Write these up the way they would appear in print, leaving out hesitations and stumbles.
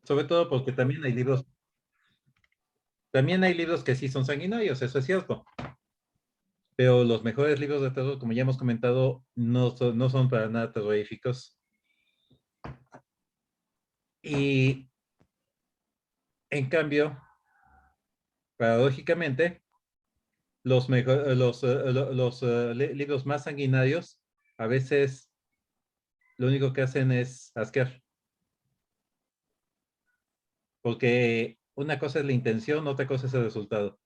Sobre todo porque también hay libros que sí son sanguinarios, eso es cierto. Pero los mejores libros de terror, como ya hemos comentado, no son para nada terroríficos. Y en cambio, paradójicamente, los libros más sanguinarios a veces lo único que hacen es asquear. Porque una cosa es la intención, otra cosa es el resultado.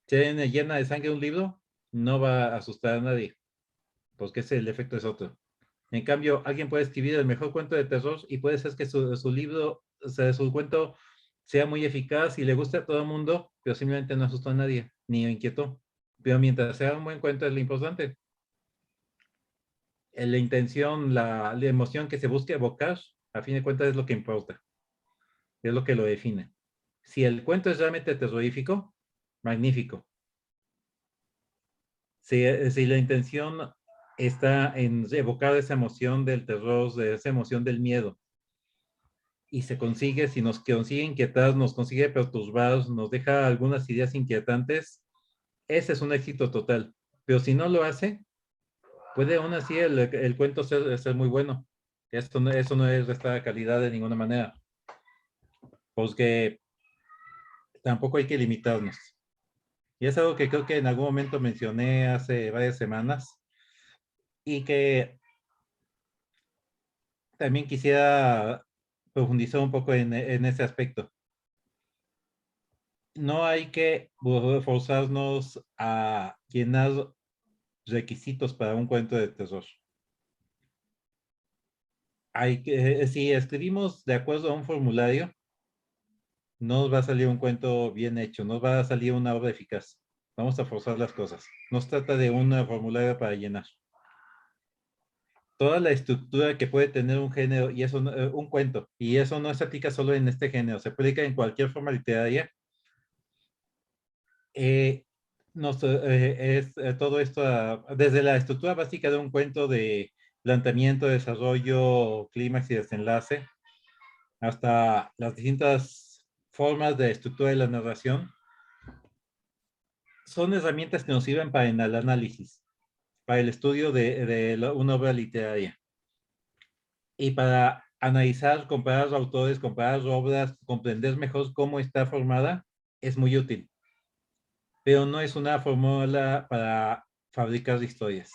Si llena de sangre un libro, no va a asustar a nadie, porque el efecto es otro. En cambio, alguien puede escribir el mejor cuento de terror y puede ser que su libro, o sea, su cuento sea muy eficaz y le guste a todo el mundo, pero simplemente no asustó a nadie, ni inquietó. Pero mientras sea un buen cuento es lo importante. La intención, la emoción que se busque evocar, a fin de cuentas es lo que importa, es lo que lo define. Si el cuento es realmente terrorífico, magnífico. Si la intención está en evocar esa emoción del terror, de esa emoción del miedo, y se consigue, si nos consigue inquietar, nos consigue perturbar, nos deja algunas ideas inquietantes, ese es un éxito total. Pero si no lo hace, puede aún así el cuento ser muy bueno. Eso no es restar calidad de ninguna manera, porque tampoco hay que limitarnos. Y es algo que creo que en algún momento mencioné hace varias semanas y que también quisiera profundizar un poco en ese aspecto. No hay que forzarnos a llenar requisitos para un cuento de terror. Si escribimos de acuerdo a un formulario, no nos va a salir un cuento bien hecho, no va a salir una obra eficaz. Vamos a forzar las cosas. No se trata de un formulario para llenar. Toda la estructura que puede tener un género y eso, un cuento, y eso no se aplica solo en este género, se aplica en cualquier forma literaria. Eh, todo esto, desde la estructura básica de un cuento de planteamiento, desarrollo, clímax y desenlace, hasta las distintas formas de estructura de la narración, son herramientas que nos sirven para el análisis, para el estudio de una obra literaria y para analizar, comparar autores, comparar obras, comprender mejor cómo está formada, es muy útil. Pero no es una fórmula para fabricar historias.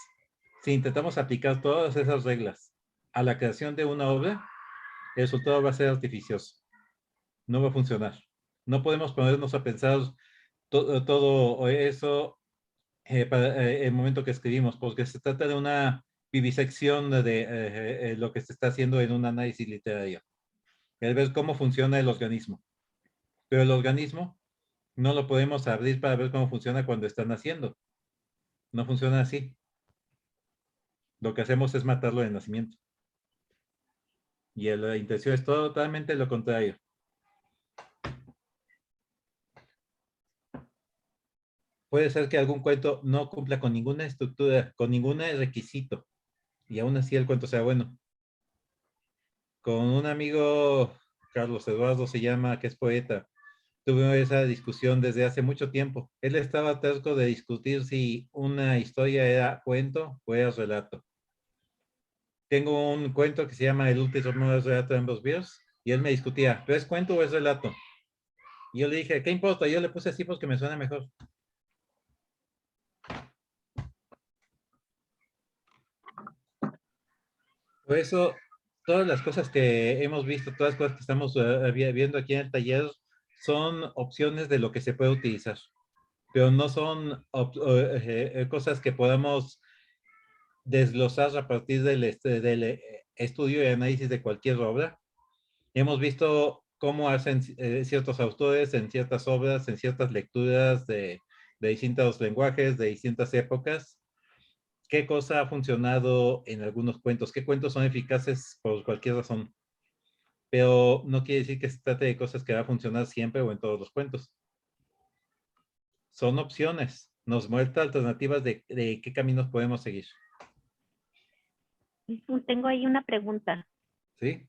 Si intentamos aplicar todas esas reglas a la creación de una obra, el resultado va a ser artificioso. No va a funcionar. No podemos ponernos a pensar todo eso para el momento que escribimos, porque se trata de una vivisección de lo que se está haciendo en un análisis literario. El ver cómo funciona el organismo. Pero el organismo no lo podemos abrir para ver cómo funciona cuando están haciendo. No funciona así. Lo que hacemos es matarlo de nacimiento. Y la intención es totalmente lo contrario. Puede ser que algún cuento no cumpla con ninguna estructura, con ningún requisito, y aún así el cuento sea bueno. Con un amigo, Carlos Eduardo se llama, que es poeta, tuve esa discusión desde hace mucho tiempo. Él estaba terco de discutir si una historia era cuento o era relato. Tengo un cuento que se llama El último relato de ambos vías, y él me discutía, ¿pero es cuento o es relato? Y yo le dije, ¿qué importa? Yo le puse así porque me suena mejor. Por eso, todas las cosas que hemos visto, todas las cosas que estamos viendo aquí en el taller, son opciones de lo que se puede utilizar, pero no son cosas que podamos desglosar a partir del estudio y análisis de cualquier obra. Hemos visto cómo hacen ciertos autores en ciertas obras, en ciertas lecturas de distintos lenguajes, de distintas épocas, qué cosa ha funcionado en algunos cuentos, qué cuentos son eficaces por cualquier razón, pero no quiere decir que se trate de cosas que va a funcionar siempre o en todos los cuentos. Son opciones, nos muestra alternativas de qué caminos podemos seguir. Tengo ahí una pregunta. ¿Sí?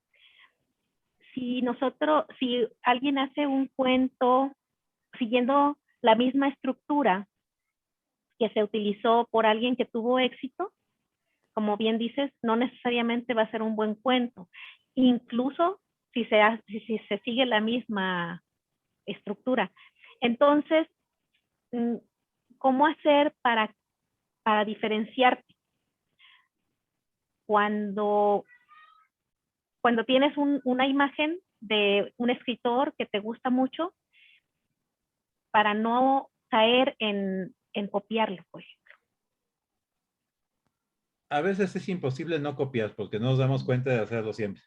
si alguien hace un cuento siguiendo la misma estructura que se utilizó por alguien que tuvo éxito, como bien dices, no necesariamente va a ser un buen cuento. Incluso si se sigue la misma estructura. Entonces, ¿cómo hacer para diferenciarte? Cuando tienes una imagen de un escritor que te gusta mucho, para no caer en copiarlo, pues. A veces es imposible no copiar porque no nos damos cuenta de hacerlo siempre.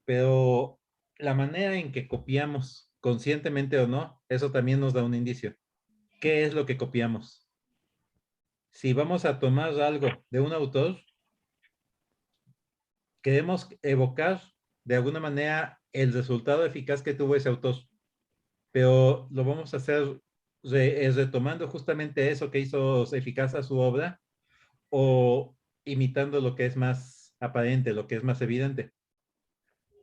Pero la manera en que copiamos, conscientemente o no, eso también nos da un indicio. ¿Qué es lo que copiamos? Si vamos a tomar algo de un autor, queremos evocar de alguna manera el resultado eficaz que tuvo ese autor, pero lo vamos a hacer retomando justamente eso que hizo eficaz a su obra o imitando lo que es más aparente, lo que es más evidente.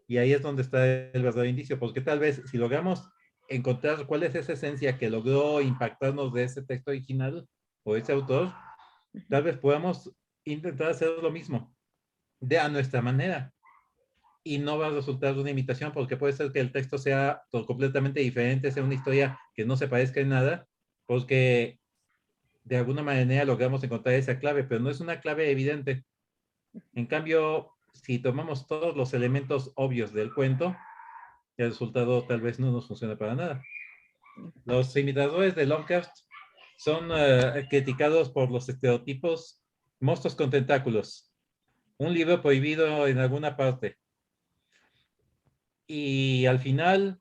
Y ahí es donde está el verdadero indicio, porque tal vez si logramos encontrar cuál es esa esencia que logró impactarnos de ese texto original o ese autor, tal vez podamos intentar hacer lo mismo de a nuestra manera. Y no va a resultar una imitación porque puede ser que el texto sea completamente diferente, sea una historia que no se parezca en nada, porque de alguna manera logramos encontrar esa clave, pero no es una clave evidente. En cambio, si tomamos todos los elementos obvios del cuento, el resultado tal vez no nos funciona para nada. Los imitadores de Lovecraft son criticados por los estereotipos monstruos con tentáculos, un libro prohibido en alguna parte. Y al final,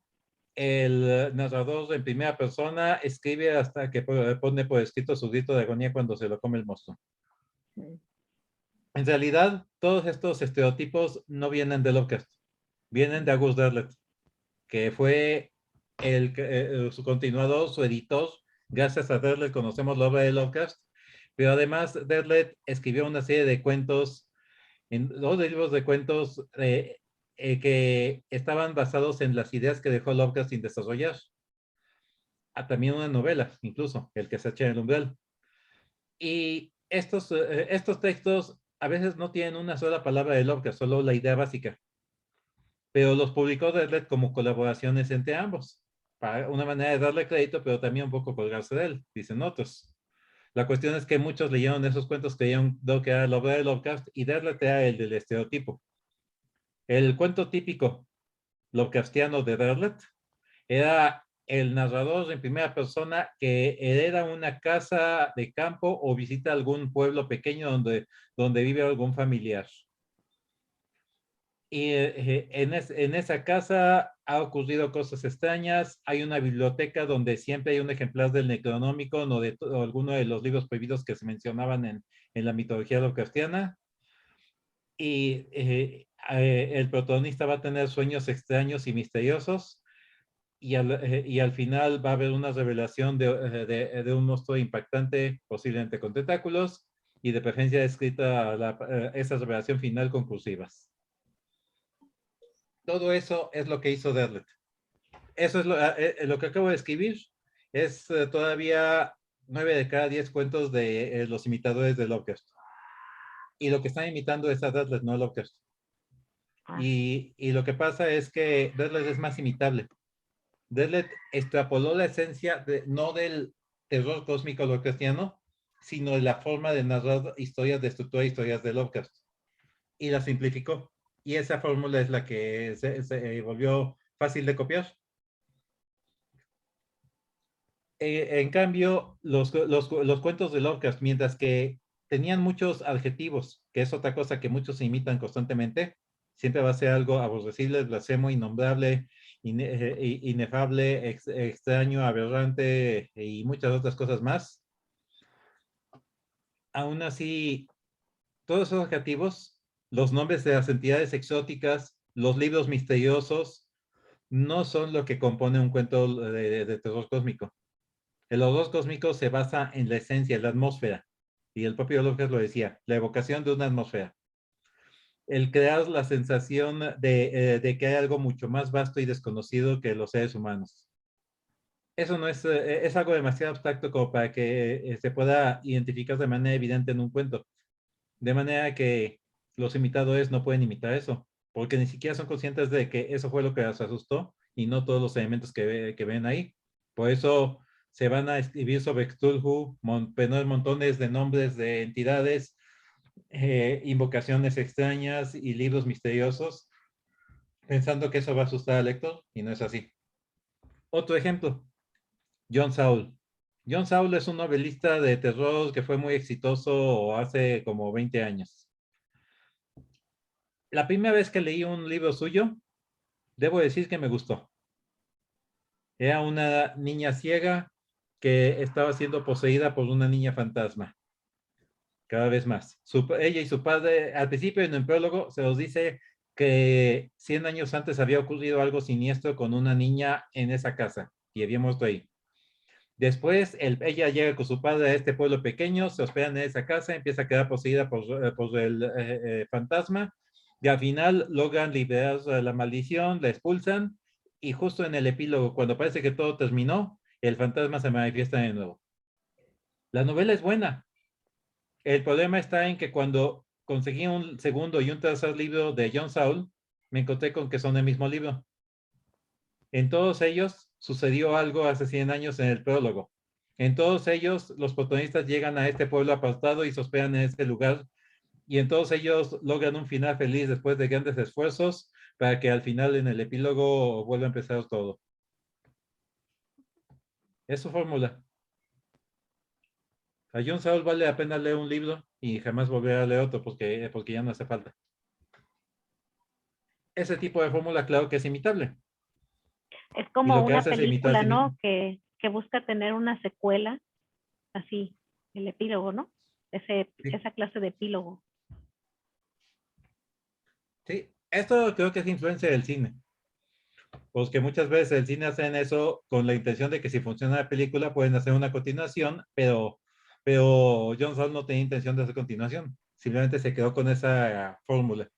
el narrador en primera persona escribe hasta que pone por escrito su grito de agonía cuando se lo come el monstruo. En realidad, todos estos estereotipos no vienen de Lovecraft, vienen de August Derleth, que fue su continuador, su editor. Gracias a Derleth conocemos la obra de Lovecraft, pero además Derleth escribió una serie de cuentos, en dos libros de cuentos que estaban basados en las ideas que dejó Lovecraft sin desarrollar. También una novela, incluso, El que se echa en el umbral. Y estos textos a veces no tienen una sola palabra de Lovecraft, solo la idea básica. Pero los publicó Derleth como colaboraciones entre ambos, para una manera de darle crédito, pero también un poco colgarse de él, dicen otros. La cuestión es que muchos leyeron esos cuentos, creyeron que era la obra de Lovecraft y Derleth era el del estereotipo. El cuento típico Lovecraftiano de Derleth era el narrador en primera persona que hereda una casa de campo o visita algún pueblo pequeño donde vive algún familiar. Y en esa casa ha ocurrido cosas extrañas. Hay una biblioteca donde siempre hay un ejemplar del Necronómico o de alguno de los libros prohibidos que se mencionaban en la mitología Lovecraftiana. Y el protagonista va a tener sueños extraños y misteriosos. Y al final va a haber una revelación de un monstruo impactante, posiblemente con tentáculos, y de preferencia escrita esa revelación final conclusivas. Todo eso es lo que hizo Derleth. Eso es lo que acabo de escribir. Es todavía 9 de cada 10 cuentos de los imitadores de Lovecraft. Y lo que están imitando es a Derleth, no a Lovecraft. Y lo que pasa es que Derleth es más imitable. Derleth extrapoló la esencia no del terror cósmico Lovecraftiano, sino de la forma de narrar historias de estructura, historias de Lovecraft. Y la simplificó. Y esa fórmula es la que se volvió fácil de copiar. En cambio, los cuentos de Lovecraft, mientras que tenían muchos adjetivos, que es otra cosa que muchos imitan constantemente, siempre va a ser algo aborrecible, blasfemo, innombrable, inefable, extraño, aberrante y muchas otras cosas más. Aún así, todos esos adjetivos, los nombres de las entidades exóticas, los libros misteriosos, no son lo que compone un cuento de terror cósmico. El horror cósmico se basa en la esencia, en la atmósfera. Y el propio Lovecraft lo decía, la evocación de una atmósfera. el crear la sensación de que hay algo mucho más vasto y desconocido que los seres humanos. Eso no es, es algo demasiado abstracto como para que se pueda identificar de manera evidente en un cuento. De manera que los imitadores no pueden imitar eso, porque ni siquiera son conscientes de que eso fue lo que los asustó y no todos los elementos que ven ahí. Por eso se van a escribir sobre Cthulhu, montones de nombres de entidades, invocaciones extrañas y libros misteriosos, pensando que eso va a asustar al lector, y no es así. Otro ejemplo, John Saul. John Saul es un novelista de terror que fue muy exitoso hace como 20 años. La primera vez que leí un libro suyo, debo decir que me gustó. Era una niña ciega que estaba siendo poseída por una niña fantasma. Cada vez más. Ella y su padre, al principio en el prólogo, se los dice que 100 años antes había ocurrido algo siniestro con una niña en esa casa y había muerto ahí. Después, ella llega con su padre a este pueblo pequeño, se hospedan en esa casa, empieza a quedar poseída por el fantasma y al final logran liberar la maldición, la expulsan y justo en el epílogo, cuando parece que todo terminó, el fantasma se manifiesta de nuevo. La novela es buena. El problema está en que cuando conseguí un segundo y un tercer libro de John Saul, me encontré con que son el mismo libro. En todos ellos sucedió algo hace 100 años en el prólogo. En todos ellos, los protagonistas llegan a este pueblo apartado y se hospedan en este lugar. Y en todos ellos logran un final feliz después de grandes esfuerzos para que al final en el epílogo vuelva a empezar todo. Es su fórmula. A John Saul vale la pena leer un libro y jamás volver a leer otro porque ya no hace falta. Ese tipo de fórmula, claro que es imitable. Es Y como lo que una hace es imitar a película, sí mismo. ¿no? Que busca tener una secuela, así, el epílogo, ¿no? Sí. Esa clase de epílogo. Sí, esto creo que es influencia del cine. Pues que muchas veces el cine hacen eso con la intención de que si funciona la película pueden hacer una continuación, pero John Saul no tenía intención de hacer continuación. Simplemente se quedó con esa fórmula.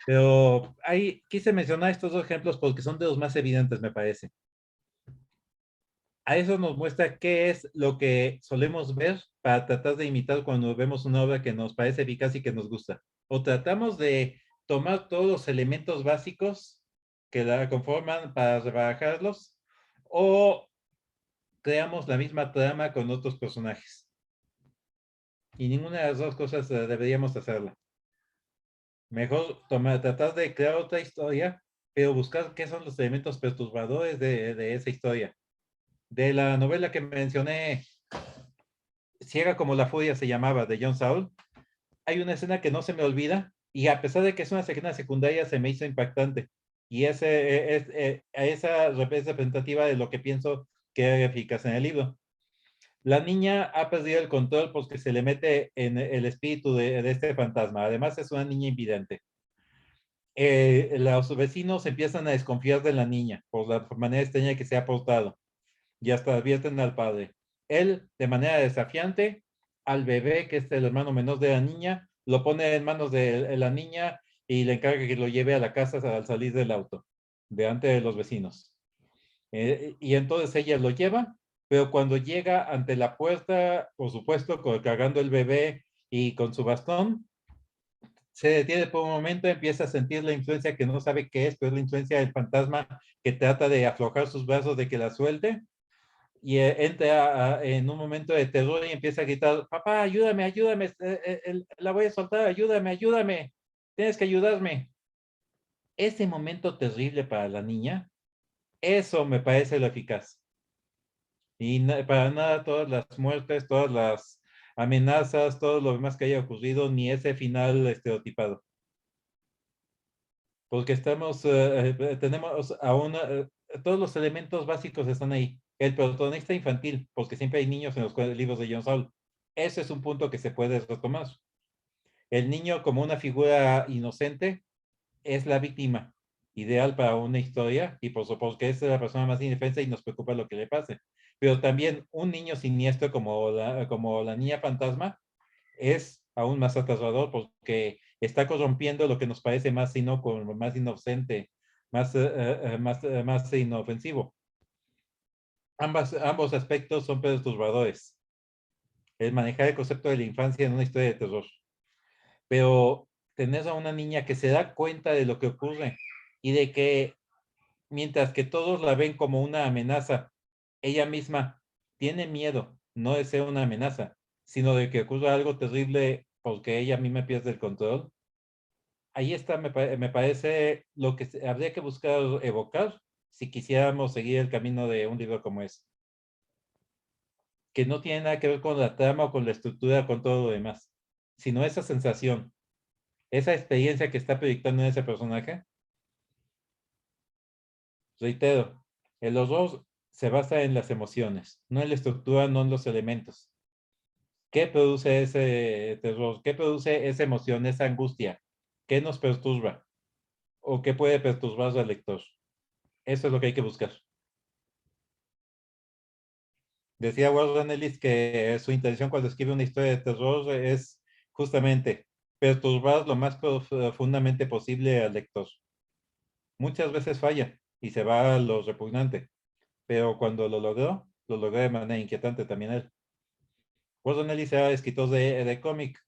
Pero ahí quise mencionar estos dos ejemplos porque son de los más evidentes, me parece. A eso nos muestra qué es lo que solemos ver para tratar de imitar cuando vemos una obra que nos parece eficaz y que nos gusta. O tratamos de tomar todos los elementos básicos que la conforman para rebajarlos, o creamos la misma trama con otros personajes. Y ninguna de las dos cosas deberíamos hacerla. Mejor tratar de crear otra historia, pero buscar qué son los elementos perturbadores de esa historia. De la novela que mencioné, Ciega como la furia se llamaba, de John Saul, hay una escena que no se me olvida y a pesar de que es una escena secundaria se me hizo impactante. Y esa representativa de lo que pienso que era eficaz en el libro. La niña ha perdido el control porque se le mete en el espíritu de este fantasma. Además es una niña invidente. Los vecinos empiezan a desconfiar de la niña por la manera extraña que se ha portado y hasta advierten al padre. Él, de manera desafiante, al bebé, que es el hermano menor de la niña, lo pone en manos de la niña y le encarga que lo lleve a la casa al salir del auto, delante de los vecinos. Y entonces ella lo lleva, pero cuando llega ante la puerta, por supuesto, cargando el bebé y con su bastón, se detiene por un momento, empieza a sentir la influencia que no sabe qué es, pero es la influencia del fantasma que trata de aflojar sus brazos, de que la suelte, y entra en un momento de terror y empieza a gritar, papá, ayúdame, ayúdame, la voy a soltar, ayúdame, ayúdame, tienes que ayudarme. Ese momento terrible para la niña, eso me parece lo eficaz. Y para nada todas las muertes, todas las amenazas, todo lo demás que haya ocurrido, ni ese final estereotipado. Porque tenemos aún, todos los elementos básicos están ahí. El protagonista infantil, porque siempre hay niños en los libros de John Saul. Ese es un punto que se puede retomar. El niño como una figura inocente es la víctima ideal para una historia y por supuesto que es la persona más indefensa y nos preocupa lo que le pase. Pero también un niño siniestro como la niña fantasma es aún más aterrador porque está corrompiendo lo que nos parece más inocuo, más inocente, más inofensivo. Ambos aspectos son perturbadores. El manejar el concepto de la infancia en una historia de terror. Pero tenés a una niña que se da cuenta de lo que ocurre y de que mientras que todos la ven como una amenaza, ella misma tiene miedo, no de ser una amenaza, sino de que ocurra algo terrible porque ella misma pierde el control. Ahí está, me parece lo que habría que buscar evocar si quisiéramos seguir el camino de un libro como ese, que no tiene nada que ver con la trama o con la estructura, con todo lo demás, sino esa sensación, esa experiencia que está proyectando en ese personaje. Reitero, el horror se basa en las emociones, no en la estructura, no en los elementos. ¿Qué produce ese terror? ¿Qué produce esa emoción, esa angustia? ¿Qué nos perturba? ¿O qué puede perturbar al lector? Eso es lo que hay que buscar. Decía Warren Ellis que su intención cuando escribe una historia de terror es justamente perturbar lo más profundamente posible al lector. Muchas veces falla y se va a lo repugnante, pero cuando lo logró de manera inquietante también él. Warren Ellis era escritor de cómic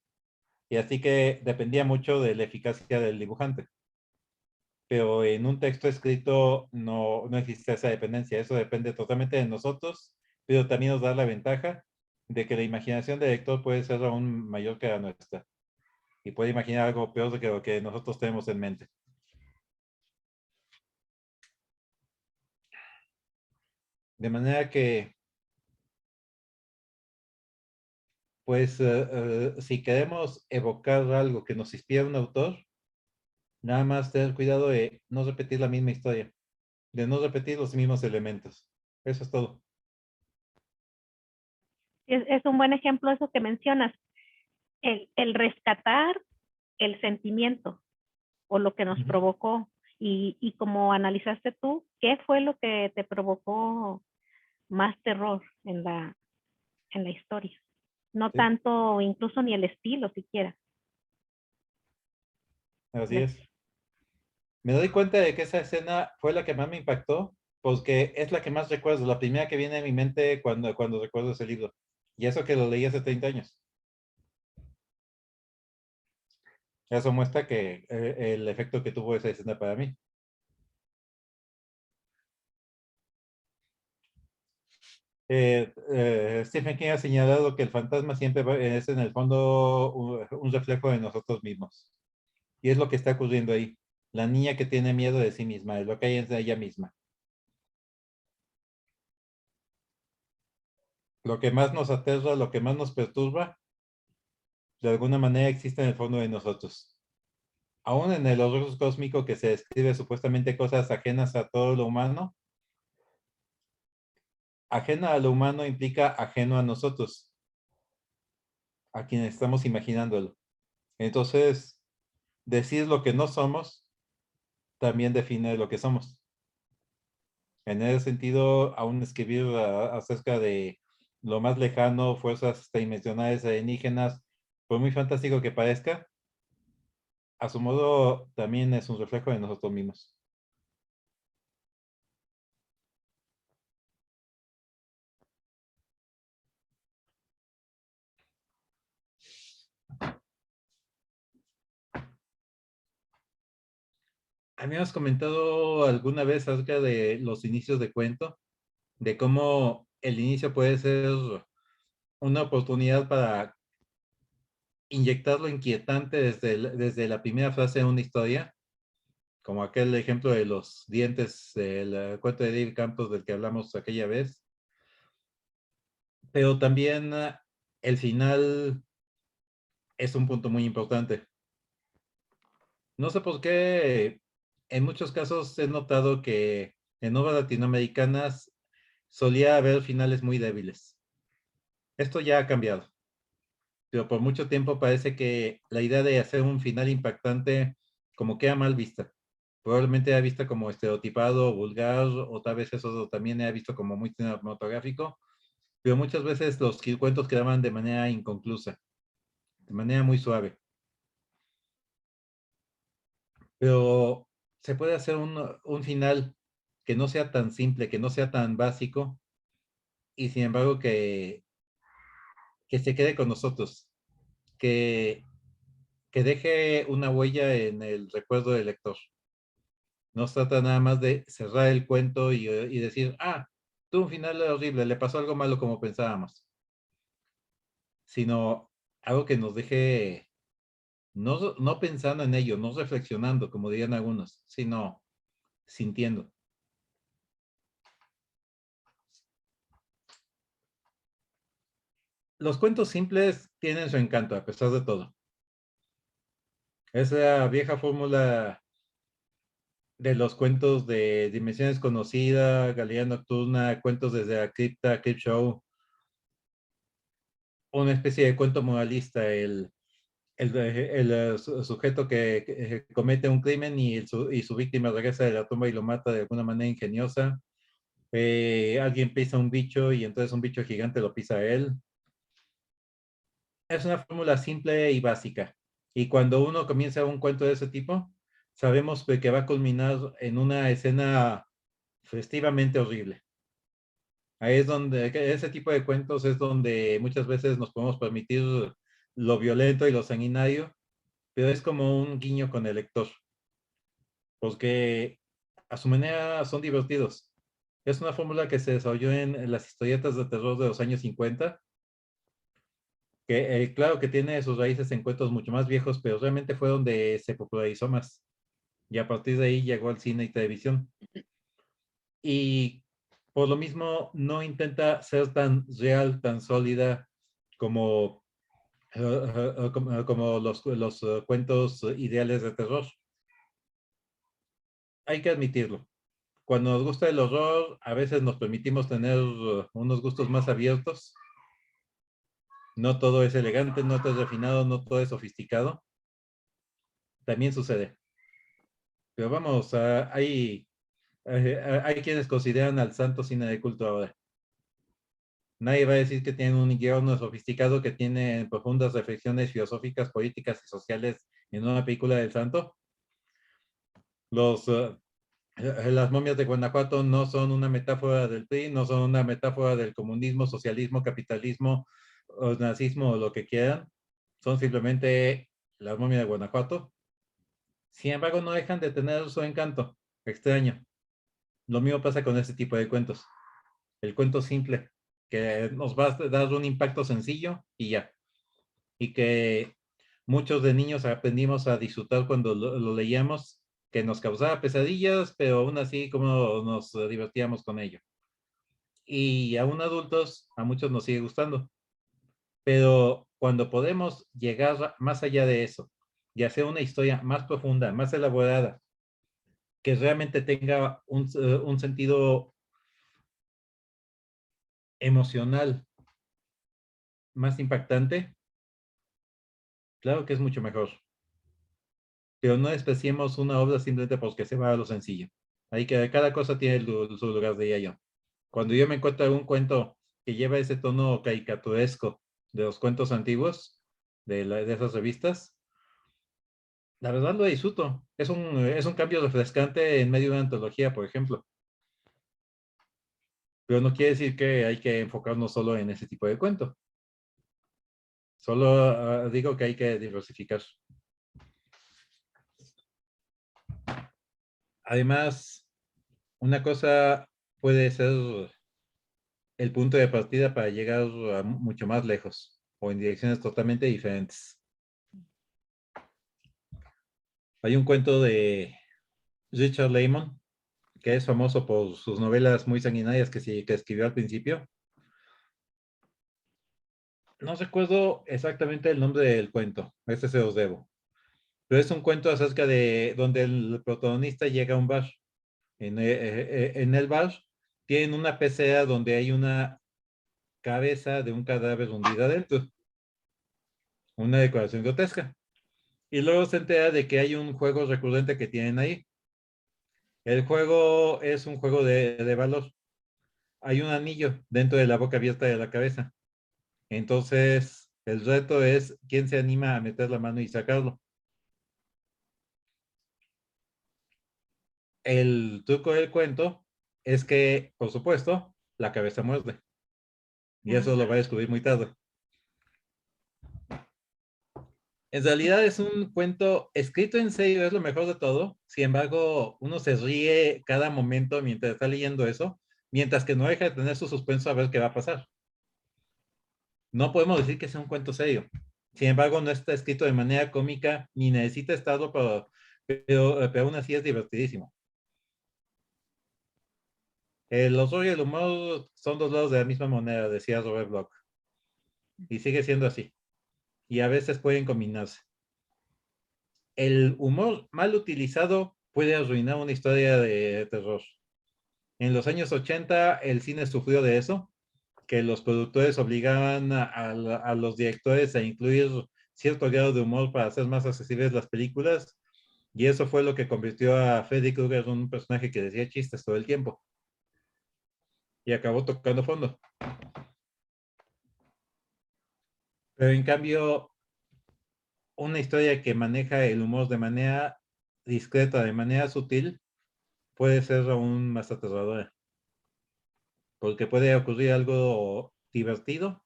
y así que dependía mucho de la eficacia del dibujante. Pero en un texto escrito no existe esa dependencia. Eso depende totalmente de nosotros, pero también nos da la ventaja de que la imaginación del lector puede ser aún mayor que la nuestra y puede imaginar algo peor de que lo que nosotros tenemos en mente. De manera que, pues, si queremos evocar algo que nos inspira un autor, nada más tener cuidado de no repetir la misma historia, de no repetir los mismos elementos. Eso es todo. Es un buen ejemplo eso que mencionas, el rescatar el sentimiento o lo que nos provocó y como analizaste tú, ¿qué fue lo que te provocó más terror en la historia? No Sí, tanto, incluso ni el estilo siquiera. así ¿Ves? es. Me doy cuenta de que esa escena fue la que más me impactó, porque es la que más recuerdo, la primera que viene a mi mente cuando recuerdo ese libro. Y eso que lo leí hace 30 años. Eso muestra que el efecto que tuvo esa escena para mí. Stephen King ha señalado que el fantasma siempre es en el fondo un reflejo de nosotros mismos. Y es lo que está ocurriendo ahí. La niña que tiene miedo de sí misma, de lo que hay en ella misma. Lo que más nos aterra, lo que más nos perturba, de alguna manera existe en el fondo de nosotros. Aún en el horror cósmico que se describe supuestamente cosas ajenas a todo lo humano, ajena a lo humano implica ajeno a nosotros, a quienes estamos imaginándolo. Entonces, decir lo que no somos también define lo que somos. En ese sentido, aún escribir acerca de lo más lejano, fuerzas dimensionales alienígenas, por muy fantástico que parezca, a su modo también es un reflejo de nosotros mismos. Habíamos comentado alguna vez acerca de los inicios de cuento, de cómo el inicio puede ser una oportunidad para inyectar lo inquietante desde la primera frase de una historia, como aquel ejemplo de los dientes del cuento de David Campos del que hablamos aquella vez, pero también el final es un punto muy importante. No sé por qué, en muchos casos he notado que en obras latinoamericanas solía haber finales muy débiles. Esto ya ha cambiado, pero por mucho tiempo parece que la idea de hacer un final impactante como queda mal vista. Probablemente era vista como estereotipado, vulgar, o tal vez eso también era visto como muy cinematográfico, pero muchas veces los cuentos quedaban de manera inconclusa. de manera muy suave. Pero se puede hacer un final que no sea tan simple, que no sea tan básico, y sin embargo que se quede con nosotros, que, que deje una huella en el recuerdo del lector. No se trata nada más de cerrar el cuento y decir, tuvo un final horrible, le pasó algo malo como pensábamos, sino algo que nos deje no pensando en ello, no reflexionando, como dirían algunos, sino sintiendo. Los cuentos simples tienen su encanto, a pesar de todo. Esa vieja fórmula de los cuentos de Dimensión Desconocida, Galería Nocturna, cuentos desde la cripta, Crypt Show, una especie de cuento moralista, el sujeto que comete un crimen y su víctima regresa de la tumba y lo mata de alguna manera ingeniosa. Alguien pisa un bicho y entonces un bicho gigante lo pisa a él. Es una fórmula simple y básica. Y cuando uno comienza un cuento de ese tipo, sabemos que va a culminar en una escena festivamente horrible. Ahí es donde ese tipo de cuentos es donde muchas veces nos podemos permitir lo violento y lo sanguinario, pero es como un guiño con el lector, porque a su manera son divertidos. Es una fórmula que se desarrolló en las historietas de terror de los años 50, que claro que tiene sus raíces en cuentos mucho más viejos, pero realmente fue donde se popularizó más. Y a partir de ahí llegó al cine y televisión. Y por lo mismo no intenta ser tan real, tan sólida como, como los cuentos ideales de terror. Hay que admitirlo. Cuando nos gusta el horror, a veces nos permitimos tener unos gustos más abiertos. No todo es elegante, no todo es refinado, no todo es sofisticado. También sucede. Pero vamos, hay quienes consideran al santo cine de culto ahora. Nadie va a decir que tienen un guión sofisticado, que tiene profundas reflexiones filosóficas, políticas y sociales en una película del santo. Los, las momias de Guanajuato no son una metáfora del PRI, no son una metáfora del comunismo, socialismo, capitalismo, o nazismo o lo que quieran. Son simplemente las momias de Guanajuato. Sin embargo, no dejan de tener su encanto extraño. Lo mismo pasa con este tipo de cuentos. El cuento simple, que nos va a dar un impacto sencillo y ya. Y que muchos de niños aprendimos a disfrutar cuando lo leíamos, que nos causaba pesadillas, pero aún así como nos divertíamos con ello. Y aún adultos, a muchos nos sigue gustando. Pero cuando podemos llegar más allá de eso y hacer una historia más profunda, más elaborada, que realmente tenga un sentido emocional más impactante, claro que es mucho mejor. Pero no despreciemos una obra simplemente porque se va a lo sencillo. Hay que cada cosa tiene su lugar de ello. Cuando yo me encuentro algún cuento que lleva ese tono caricaturesco de los cuentos antiguos, de esas revistas, la verdad lo disfruto. Es un cambio refrescante en medio de una antología, por ejemplo. Pero no quiere decir que hay que enfocarnos solo en ese tipo de cuento. Solo digo que hay que diversificar. Además, una cosa puede ser el punto de partida para llegar a mucho más lejos o en direcciones totalmente diferentes. Hay un cuento de Richard Laymon que es famoso por sus novelas muy sanguinarias que escribió al principio. No recuerdo exactamente el nombre del cuento, este se los debo, pero es un cuento acerca de donde el protagonista llega a un bar. En el bar tienen una pecera donde hay una cabeza de un cadáver hundida dentro, una decoración grotesca. Y luego se entera de que hay un juego recurrente que tienen ahí. El juego es un juego de valor. Hay un anillo dentro de la boca abierta de la cabeza. Entonces, El reto es quién se anima a meter la mano y sacarlo. El truco del cuento es que, por supuesto, la cabeza muerde. Y eso lo va a descubrir muy tarde. En realidad es un cuento escrito en serio, es lo mejor de todo. Sin embargo, uno se ríe cada momento mientras está leyendo eso, mientras que no deja de tener su suspenso a ver qué va a pasar. No podemos decir que sea un cuento serio. Sin embargo, no está escrito de manera cómica ni necesita estarlo, pero aún así es divertidísimo. El horror y el humor son dos lados de la misma moneda, decía Robert Bloch. Y sigue siendo así. Y a veces pueden combinarse. El humor mal utilizado puede arruinar una historia de terror. En los años 80 el cine sufrió de eso, que los productores obligaban a los directores a incluir cierto grado de humor para hacer más accesibles las películas, y eso fue lo que convirtió a Freddy Krueger en un personaje que decía chistes todo el tiempo, y acabó tocando fondo. Pero en cambio, una historia que maneja el humor de manera discreta, de manera sutil, puede ser aún más aterradora, porque puede ocurrir algo divertido,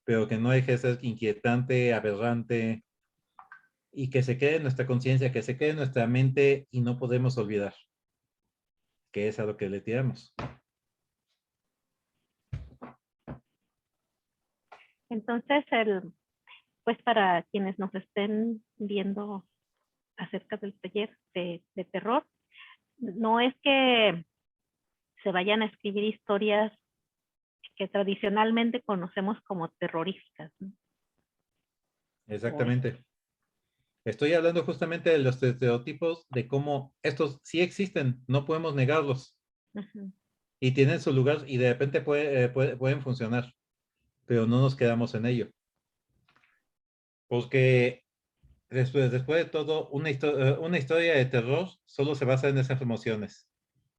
pero que no deje de ser inquietante, aberrante, y que se quede en nuestra conciencia, que se quede en nuestra mente y no podemos olvidar, que es a lo que le tiramos. Entonces, pues para quienes nos estén viendo acerca del taller de terror, no es que se vayan a escribir historias que tradicionalmente conocemos como terroríficas, ¿no? Exactamente. Estoy hablando justamente de los estereotipos, de cómo estos sí existen, no podemos negarlos, Uh-huh. y tienen su lugar y de repente pueden funcionar, pero no nos quedamos en ello. Porque después de todo, una historia de terror solo se basa en esas emociones.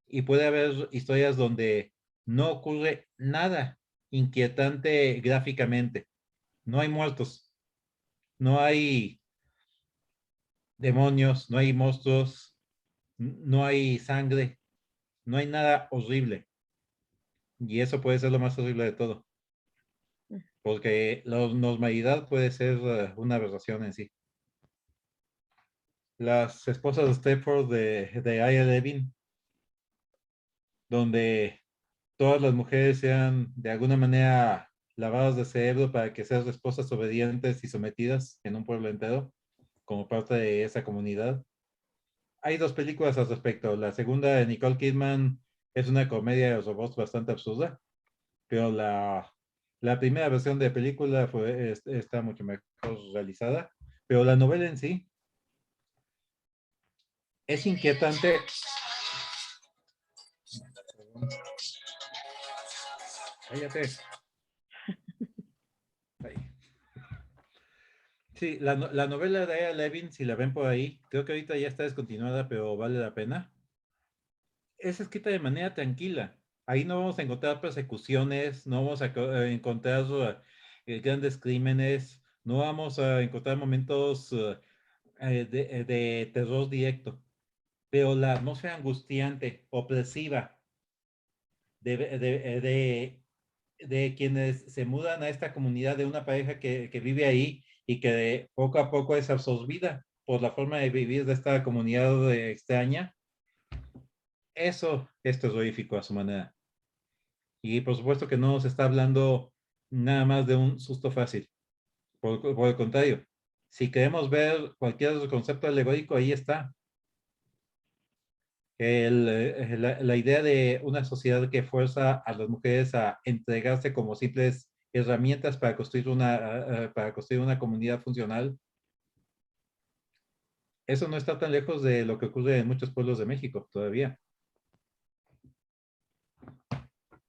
Y puede haber historias donde no ocurre nada inquietante gráficamente. No hay muertos, no hay demonios, no hay monstruos, no hay sangre, no hay nada horrible. Y eso puede ser lo más horrible de todo, porque la normalidad puede ser una aberración en sí. Las esposas de Stepford de Aya Levin, donde todas las mujeres sean de alguna manera lavadas de cerebro para que sean esposas obedientes y sometidas en un pueblo entero, como parte de esa comunidad. Hay dos películas al respecto. La segunda de Nicole Kidman es una comedia de robots bastante absurda, pero la primera versión de película está mucho mejor realizada, pero la novela en sí es inquietante. Cállate. Ahí. Sí, la novela de Aya Levin, si la ven por ahí, creo que ahorita ya está descontinuada, pero vale la pena. Es escrita de manera tranquila. Ahí no vamos a encontrar persecuciones, no vamos a encontrar grandes crímenes, no vamos a encontrar momentos de terror directo, pero la atmósfera angustiante, opresiva de, de, de, de quienes se mudan a esta comunidad de una pareja que vive ahí y que poco a poco es absorbida por la forma de vivir de esta comunidad extraña, eso es terrorífico a su manera. Y por supuesto que no se está hablando nada más de un susto fácil. Por el contrario, si queremos ver cualquier concepto alegórico, ahí está. La idea de una sociedad que fuerza a las mujeres a entregarse como simples herramientas para construir una comunidad funcional, eso no está tan lejos de lo que ocurre en muchos pueblos de México todavía.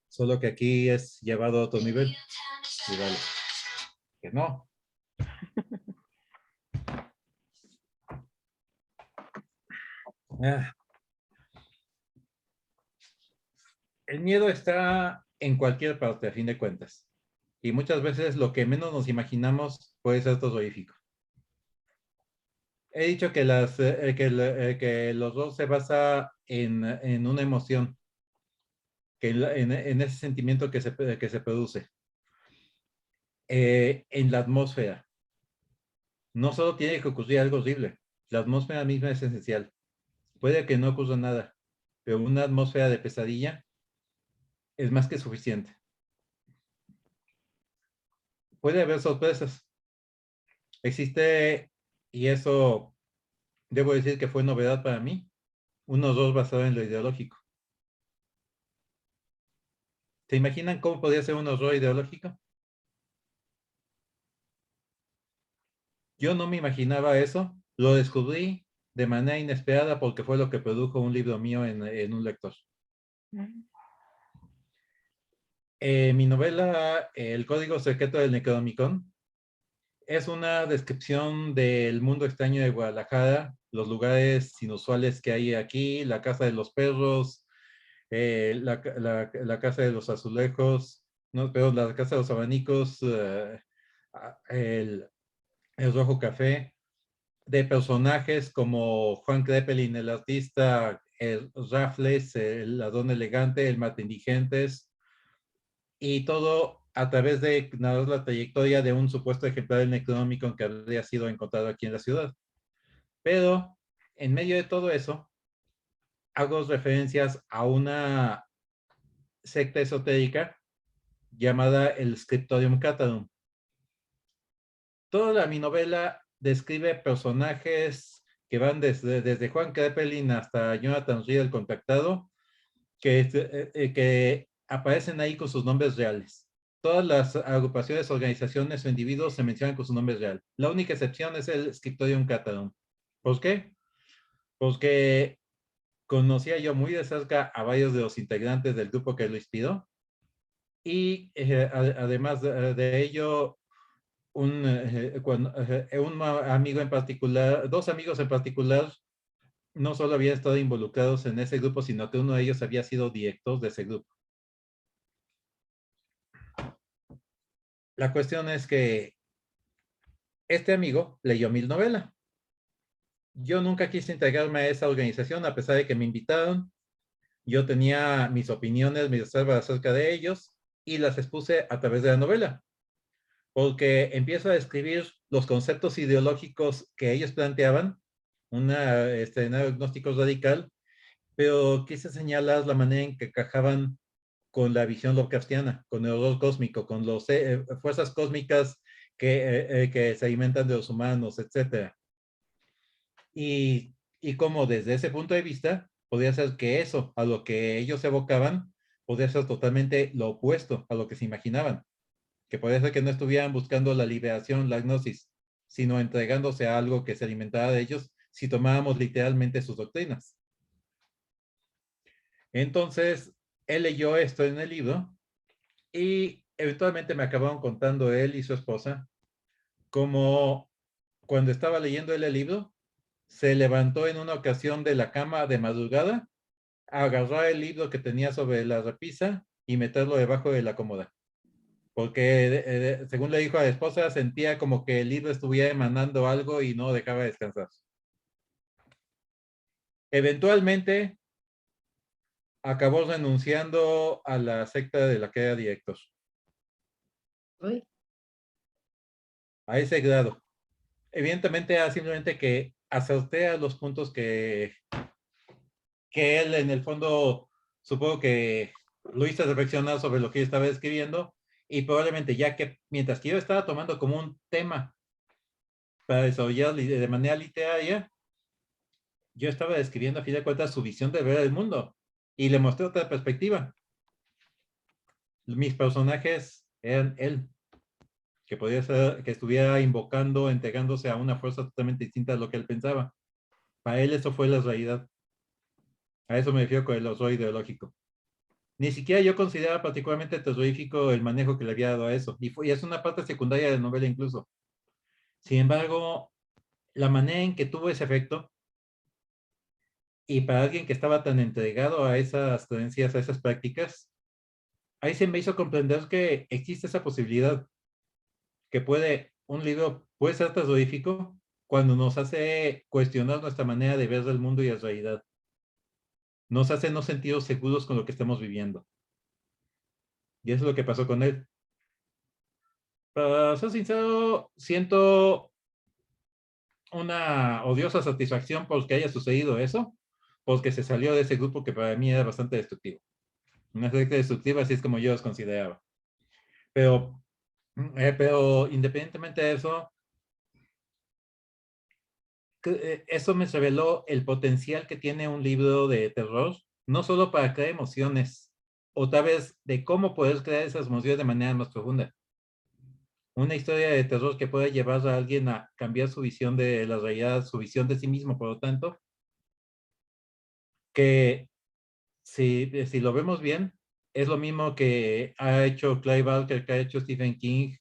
Solo que aquí es llevado a otro nivel. Y vale, que no. Ah, el miedo está en cualquier parte, a fin de cuentas. Y muchas veces lo que menos nos imaginamos puede ser terrorífico. He dicho que, que los dos se basa en una emoción, que en ese sentimiento que se produce, en la atmósfera. No solo tiene que ocurrir algo horrible, la atmósfera misma es esencial. Puede que no ocurra nada, pero una atmósfera de pesadilla es más que suficiente. Puede haber sorpresas. Existe, y eso debo decir que fue novedad para mí, un horror basado en lo ideológico. ¿Se imaginan cómo podría ser un horror ideológico? Yo no me imaginaba eso. Lo descubrí de manera inesperada porque fue lo que produjo un libro mío en un lector. Mi novela, El Código Secreto del Necronomicon, es una descripción del mundo extraño de Guadalajara, los lugares inusuales que hay aquí, la casa de los perros, la casa de los azulejos, no, perdón, la casa de los abanicos, el, el rojo café, de personajes como Juan Crepelin, el artista, el Raffles, el ladrón elegante, el mate indigentes, y todo a través de narrar la trayectoria de un supuesto ejemplar del Necronomicon que habría sido encontrado aquí en la ciudad. Pero en medio de todo eso, hago referencias a una secta esotérica llamada el Scriptorium Catarum. Toda mi novela describe personajes que van desde Juan Crepelin hasta Jonathan Reed, el contactado, que aparecen ahí con sus nombres reales. Todas las agrupaciones, organizaciones o individuos se mencionan con su nombre real. La única excepción es el Scriptorium Catarum. ¿Por qué? Porque conocía yo muy de cerca a varios de los integrantes del grupo que lo inspiró y además de ello, un amigo en particular, dos amigos en particular, no solo habían estado involucrados en ese grupo, sino que uno de ellos había sido director de ese grupo. La cuestión es que este amigo leyó mi novela. Yo nunca quise integrarme a esa organización, a pesar de que me invitaron. Yo tenía mis opiniones, mis reservas acerca de ellos, y las expuse a través de la novela, porque empiezo a describir los conceptos ideológicos que ellos planteaban, un agnóstico radical, pero quise señalar la manera en que encajaban con la visión Lovecraftiana, con el horror cósmico, con las fuerzas cósmicas que se alimentan de los humanos, etc. Y como desde ese punto de vista, podría ser que eso, a lo que ellos evocaban, podría ser totalmente lo opuesto a lo que se imaginaban. Que podría ser que no estuvieran buscando la liberación, la gnosis, sino entregándose a algo que se alimentara de ellos si tomábamos literalmente sus doctrinas. Entonces, él leyó esto en el libro y eventualmente me acabaron contando él y su esposa como cuando estaba leyendo él el libro, se levantó en una ocasión de la cama de madrugada, agarró el libro que tenía sobre la repisa y meterlo debajo de la cómoda. Porque según le dijo a la esposa, sentía como que el libro estuviera emanando algo y no dejaba descansar. Eventualmente acabó renunciando a la secta de la que era director. Uy. A ese grado. Evidentemente era simplemente que acerté a los puntos que él en el fondo supongo que lo hizo reflexionar sobre lo que yo estaba escribiendo y probablemente ya que mientras que yo estaba tomando como un tema para desarrollar de manera literaria, yo estaba describiendo a fin de cuentas su visión de ver el mundo y le mostré otra perspectiva. Mis personajes eran él, que podía ser que estuviera invocando, entregándose a una fuerza totalmente distinta a lo que él pensaba. Para él eso fue la realidad. A eso me refiero con el horror ideológico. Ni siquiera yo consideraba particularmente terrorífico el manejo que le había dado a eso. Y es una parte secundaria de la novela incluso. Sin embargo, la manera en que tuvo ese efecto, y para alguien que estaba tan entregado a esas creencias, a esas prácticas, ahí se me hizo comprender que existe esa posibilidad, que un libro puede ser terrorífico cuando nos hace cuestionar nuestra manera de ver el mundo y la realidad. Nos hace no sentirnos seguros con lo que estamos viviendo. Y eso es lo que pasó con él. Para ser sincero, siento una odiosa satisfacción por que haya sucedido eso, porque se salió de ese grupo que para mí era bastante destructivo. Una secta destructiva, así es como yo los consideraba. Pero independientemente de eso, eso me reveló el potencial que tiene un libro de terror, no solo para crear emociones, o tal vez de cómo poder crear esas emociones de manera más profunda. Una historia de terror que pueda llevar a alguien a cambiar su visión de la realidad, su visión de sí mismo, por lo tanto, que si lo vemos bien, es lo mismo que ha hecho Clive Barker, que ha hecho Stephen King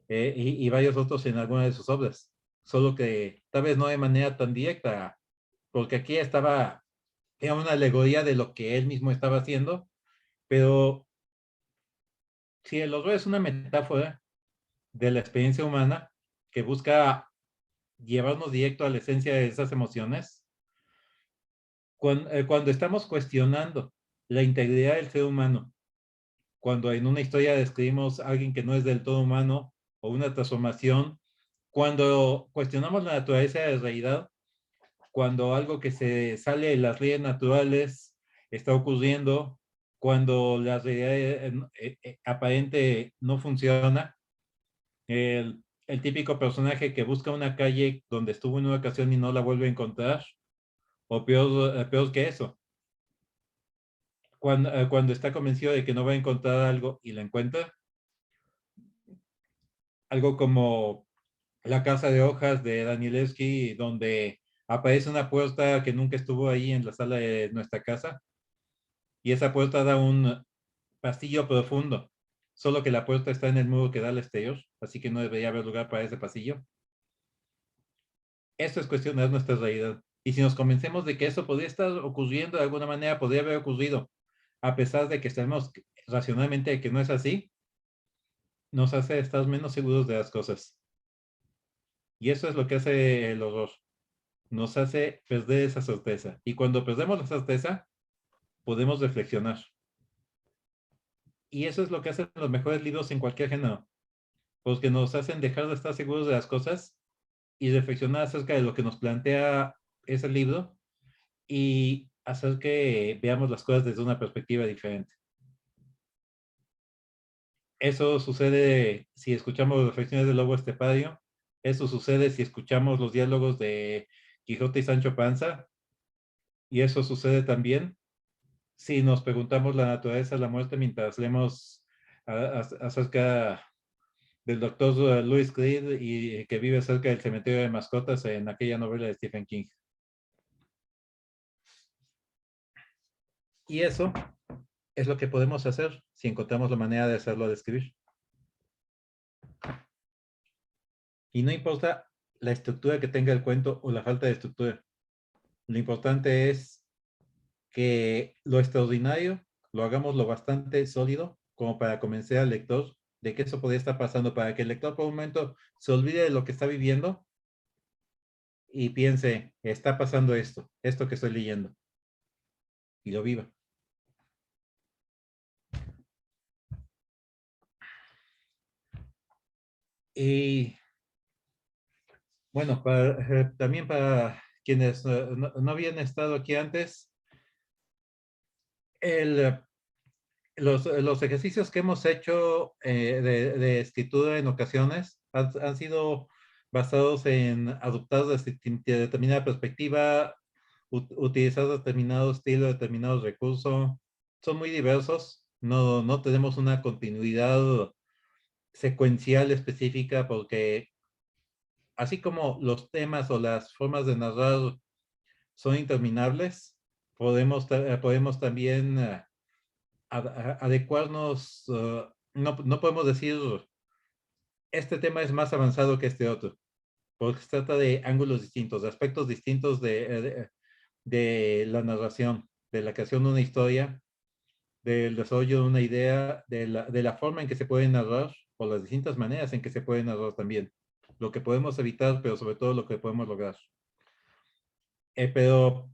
y varios otros en algunas de sus obras. Solo que tal vez no de manera tan directa, porque aquí era una alegoría de lo que él mismo estaba haciendo, pero si el horror es una metáfora de la experiencia humana que busca llevarnos directo a la esencia de esas emociones, cuando estamos cuestionando la integridad del ser humano, cuando en una historia describimos a alguien que no es del todo humano o una transformación, cuando cuestionamos la naturaleza de la realidad, cuando algo que se sale de las leyes naturales está ocurriendo, cuando la realidad aparente no funciona, el típico personaje que busca una calle donde estuvo en una ocasión y no la vuelve a encontrar, o peor que eso, cuando está convencido de que no va a encontrar algo y la encuentra, algo como La casa de hojas de Danielewski, donde aparece una puerta que nunca estuvo ahí en la sala de nuestra casa, y esa puerta da un pasillo profundo, solo que la puerta está en el muro que da al exterior, así que no debería haber lugar para ese pasillo. Esto es cuestionar nuestra realidad. Y si nos convencemos de que eso podría estar ocurriendo de alguna manera, podría haber ocurrido, a pesar de que sabemos racionalmente que no es así, nos hace estar menos seguros de las cosas. Y eso es lo que hace el horror. Nos hace perder esa certeza. Y cuando perdemos la certeza, podemos reflexionar. Y eso es lo que hacen los mejores libros en cualquier género, porque nos hacen dejar de estar seguros de las cosas y reflexionar acerca de lo que nos plantea ese libro y hacer que veamos las cosas desde una perspectiva diferente. Eso sucede si escuchamos Reflexiones del Lobo Estepario, eso sucede si escuchamos los diálogos de Quijote y Sancho Panza, y eso sucede también si nos preguntamos la naturaleza de la muerte mientras leemos acerca del doctor Louis Creed y que vive cerca del cementerio de mascotas en aquella novela de Stephen King. Y eso es lo que podemos hacer si encontramos la manera de hacerlo de escribir. Y no importa la estructura que tenga el cuento o la falta de estructura. Lo importante es que lo extraordinario lo hagamos lo bastante sólido como para convencer al lector de que eso podría estar pasando, para que el lector por un momento se olvide de lo que está viviendo y piense, está pasando esto que estoy leyendo, y lo viva. Y bueno, también para quienes no habían estado aquí antes, los ejercicios que hemos hecho de escritura en ocasiones han sido basados en adoptar determinada perspectiva, utilizar determinado estilo, determinados recursos. Son muy diversos. No tenemos una continuidad secuencial específica porque así como los temas o las formas de narrar son interminables, podemos también adecuarnos, no podemos decir este tema es más avanzado que este otro, porque se trata de ángulos distintos, de aspectos distintos de la narración, de la creación de una historia, del desarrollo de una idea, de la forma en que se puede narrar, o las distintas maneras en que se puede narrar también. Lo que podemos evitar, pero sobre todo lo que podemos lograr. Pero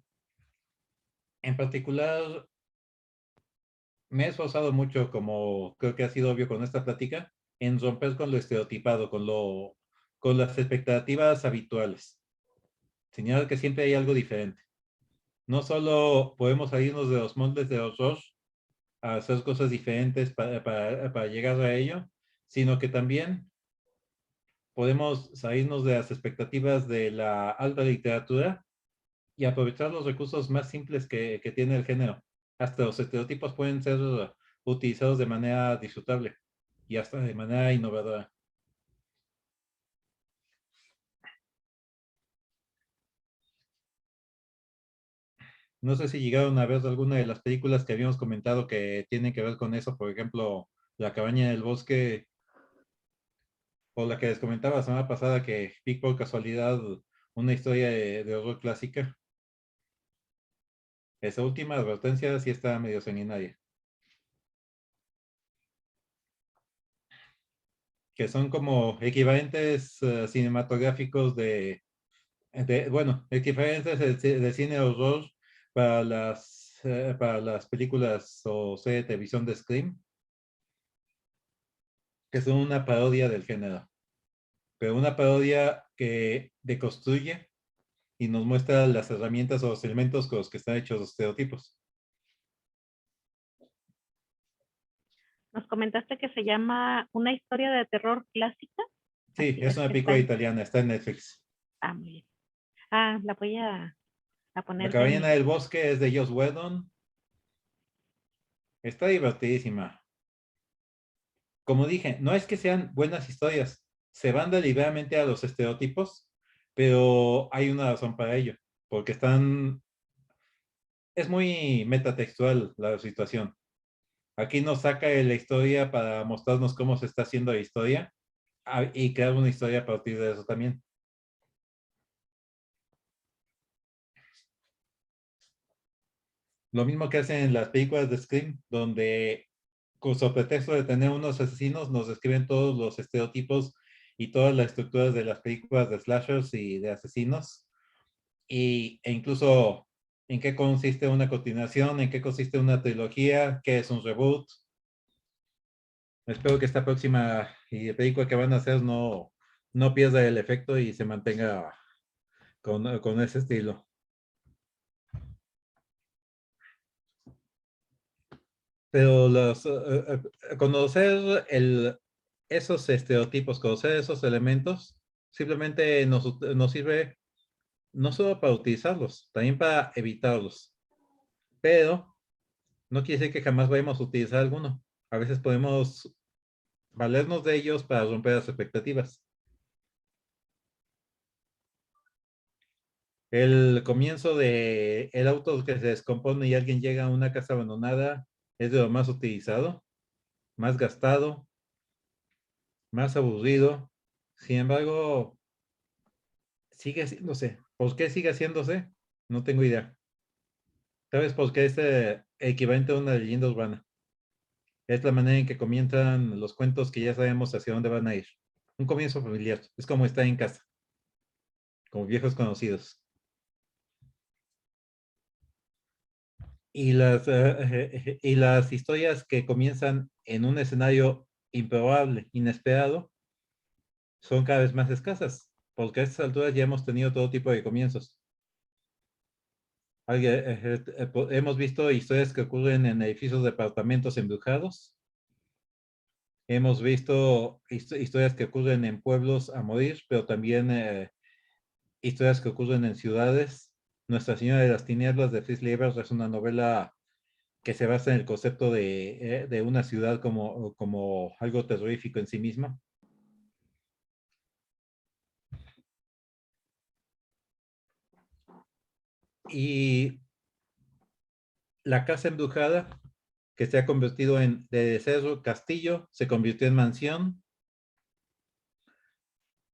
en particular, me he esforzado mucho, como creo que ha sido obvio con esta plática, en romper con lo estereotipado, con las expectativas habituales. Señalar que siempre hay algo diferente. No solo podemos salirnos de los moldes de horror a hacer cosas diferentes para llegar a ello, sino que también podemos salirnos de las expectativas de la alta literatura y aprovechar los recursos más simples que tiene el género. Hasta los estereotipos pueden ser utilizados de manera disfrutable y hasta de manera innovadora. No sé si llegaron a ver alguna de las películas que habíamos comentado que tienen que ver con eso, por ejemplo, La cabaña en el bosque, o la que les comentaba la semana pasada que vi por casualidad una historia de horror clásica. Esa última advertencia sí está medio sanguinaria. Que son como equivalentes cinematográficos bueno, equivalentes de cine horror para las películas o serie de televisión de Scream, que son una parodia del género, pero una parodia que deconstruye y nos muestra las herramientas o los elementos con los que están hechos los estereotipos. Nos comentaste que se llama Una historia de terror clásica. Sí, Así es es una que película está. italiana, está en Netflix. Ah, muy bien. Ah, la voy a La poner ya en cabaña mi. del bosque es de Joss Whedon. Está divertidísima. Como dije, no es que sean buenas historias, se van deliberadamente a los estereotipos, pero hay una razón para ello, porque es muy metatextual la situación. Aquí nos saca la historia para mostrarnos cómo se está haciendo la historia y crear una historia a partir de eso también. Lo mismo que hacen en las películas de Scream, donde con su pretexto de tener unos asesinos, nos describen todos los estereotipos y todas las estructuras de las películas de slashers y de asesinos, e incluso en qué consiste una continuación, en qué consiste una trilogía, qué es un reboot. Espero que esta próxima película que van a hacer no pierda el efecto y se mantenga con ese estilo. Pero conocer esos estereotipos, conocer esos elementos, simplemente nos sirve no solo para utilizarlos, también para evitarlos. Pero no quiere decir que jamás vayamos a utilizar alguno. A veces podemos valernos de ellos para romper las expectativas. El comienzo de el auto que se descompone y alguien llega a una casa abandonada es de lo más utilizado, más gastado, más aburrido. Sin embargo, sigue haciéndose. ¿Por qué sigue haciéndose? No tengo idea. ¿Sabes por qué es equivalente a una leyenda urbana? Es la manera en que comienzan los cuentos que ya sabemos hacia dónde van a ir. Un comienzo familiar. Es como estar en casa, como viejos conocidos. Y las historias que comienzan en un escenario improbable, inesperado, son cada vez más escasas, porque a estas alturas ya hemos tenido todo tipo de comienzos. Hemos visto historias que ocurren en edificios de departamentos embrujados. Hemos visto historias que ocurren en pueblos a morir, pero también historias que ocurren en ciudades. Nuestra Señora de las Tinieblas de Fritz Leiber es una novela que se basa en el concepto de una ciudad como algo terrorífico en sí misma. Y la casa embrujada, que se ha convertido de ser castillo, se convirtió en mansión.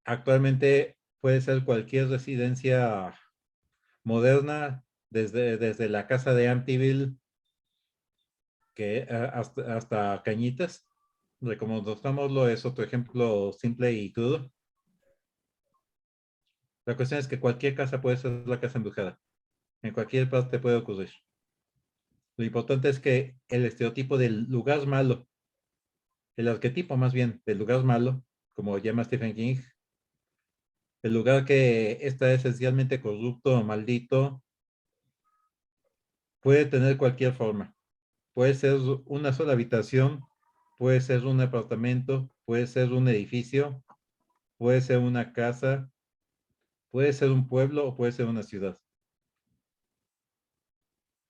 Actualmente puede ser cualquier residencia moderna, desde la casa de Amityville que hasta cañitas. Reconozcámoslo, es otro ejemplo simple y crudo. La cuestión es que cualquier casa puede ser la casa embrujada. En cualquier parte puede ocurrir. Lo importante es que el estereotipo del lugar malo, el arquetipo más bien del lugar malo, como llama Stephen King, el lugar que está esencialmente corrupto o maldito, puede tener cualquier forma. Puede ser una sola habitación, puede ser un apartamento, puede ser un edificio, puede ser una casa, puede ser un pueblo o puede ser una ciudad.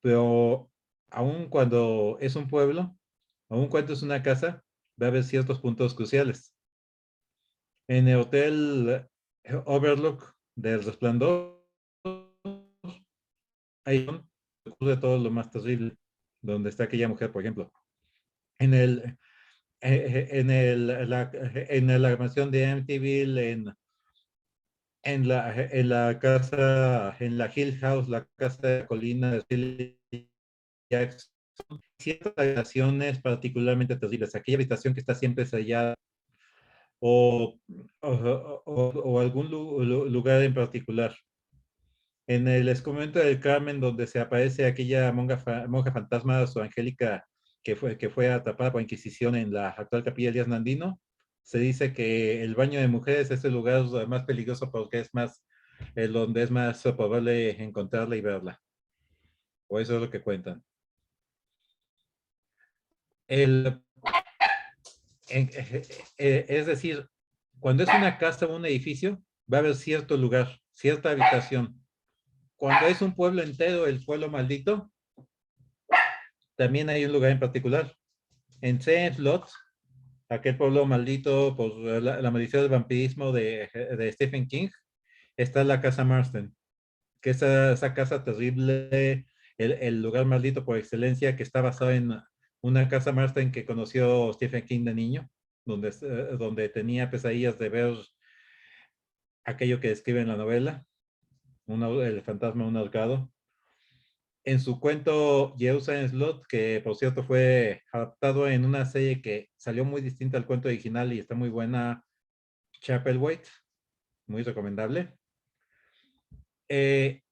Pero aun cuando es un pueblo, aun cuando es una casa, va a haber ciertos puntos cruciales. En el hotel Overlook del Resplandor, ahí ocurre todo lo más terrible, donde está aquella mujer, por ejemplo. En el, en la mansión de Amityville, en la casa, en la Hill House, la casa de colina de Philly Jackson, ciertas habitaciones particularmente terribles, aquella habitación que está siempre sellada o, o algún lugar en particular. En el Escomento del Carmen, donde se aparece aquella monja fantasma o angélica que fue atrapada por Inquisición en la actual capilla Elías Nandino, se dice que el baño de mujeres es el lugar más peligroso porque es más, donde es más probable encontrarla y verla. O eso es lo que cuentan. El, es decir, cuando es una casa o un edificio, va a haber cierto lugar, cierta habitación. Cuando es un pueblo entero, el pueblo maldito, también hay un lugar en particular. En Lot, aquel pueblo maldito por la maldición del vampirismo de Stephen King, está la casa Marston, que es esa casa terrible, el lugar maldito por excelencia, que está basado en una casa Marston que conoció Stephen King de niño, donde tenía pesadillas de ver aquello que describe en la novela, el fantasma de un ahorcado. En su cuento Jerusalem Slot, que por cierto fue adaptado en una serie que salió muy distinta al cuento original y está muy buena, Chapelwaite, muy recomendable. Este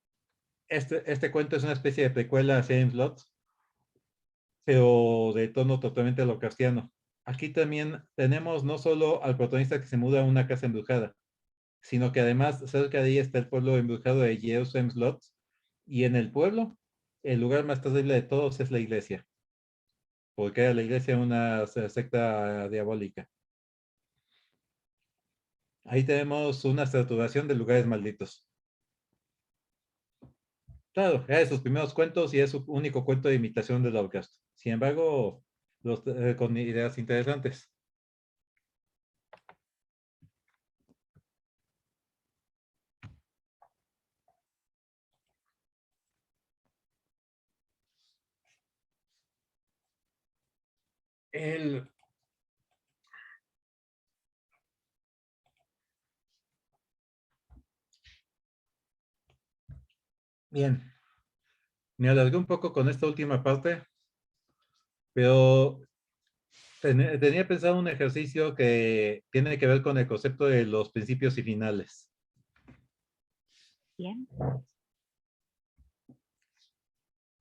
cuento es una especie de precuela a Salem Slot, pero de tono totalmente lovecraftiano. Aquí también tenemos no solo al protagonista que se muda a una casa embrujada, sino que además cerca de ella está el pueblo embrujado de Jerusalem Slot, y en el pueblo, el lugar más terrible de todos es la iglesia, porque era la iglesia una secta diabólica. Ahí tenemos una saturación de lugares malditos. Claro, era de sus primeros cuentos y es su único cuento de imitación de Lovecraft. Sin embargo, con ideas interesantes. El, bien, me alargué un poco con esta última parte, pero tenía pensado un ejercicio que tiene que ver con el concepto de los principios y finales. Bien.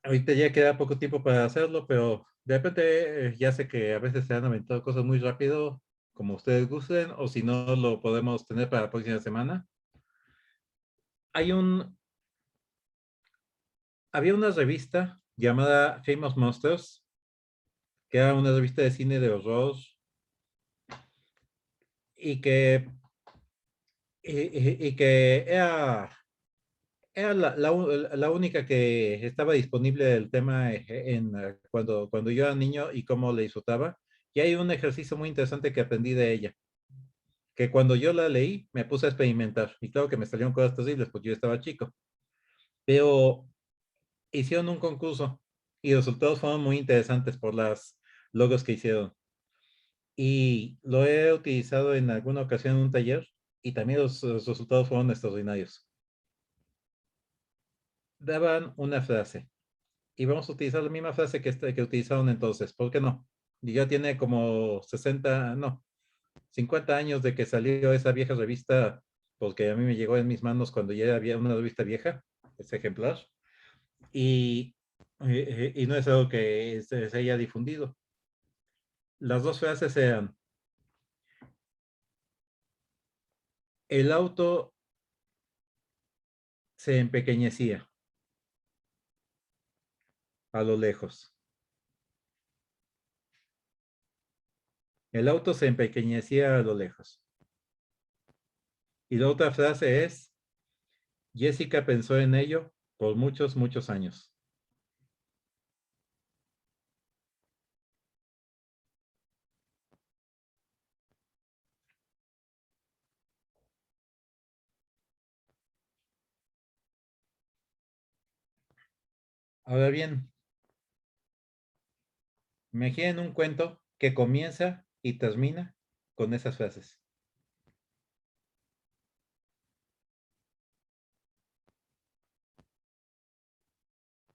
Ahorita ya queda poco tiempo para hacerlo, pero de repente ya sé que a veces se han aventado cosas muy rápido, como ustedes gusten, o si no, lo podemos tener para la próxima semana. Hay había una revista llamada Famous Monsters, que era una revista de cine de horror y que, y que era la única que estaba disponible del tema cuando yo era niño y cómo le disfrutaba. Y hay un ejercicio muy interesante que aprendí de ella, que cuando yo la leí me puse a experimentar. Y claro que me salieron cosas terribles porque yo estaba chico. Pero hicieron un concurso y los resultados fueron muy interesantes por las logos que hicieron. Y lo he utilizado en alguna ocasión en un taller y también los resultados fueron extraordinarios. Daban una frase y vamos a utilizar la misma frase que utilizaron entonces. ¿Por qué no? Y ya tiene como 60, no, 50 años de que salió esa vieja revista, porque a mí me llegó en mis manos cuando ya había una revista vieja, ese ejemplar, y, y no es algo que se haya difundido. Las dos frases eran, el auto se empequeñecía a lo lejos. El auto se empequeñecía a lo lejos. Y la otra frase es, Jessica pensó en ello por muchos, muchos años. Ahora bien, imaginen un cuento que comienza y termina con esas frases.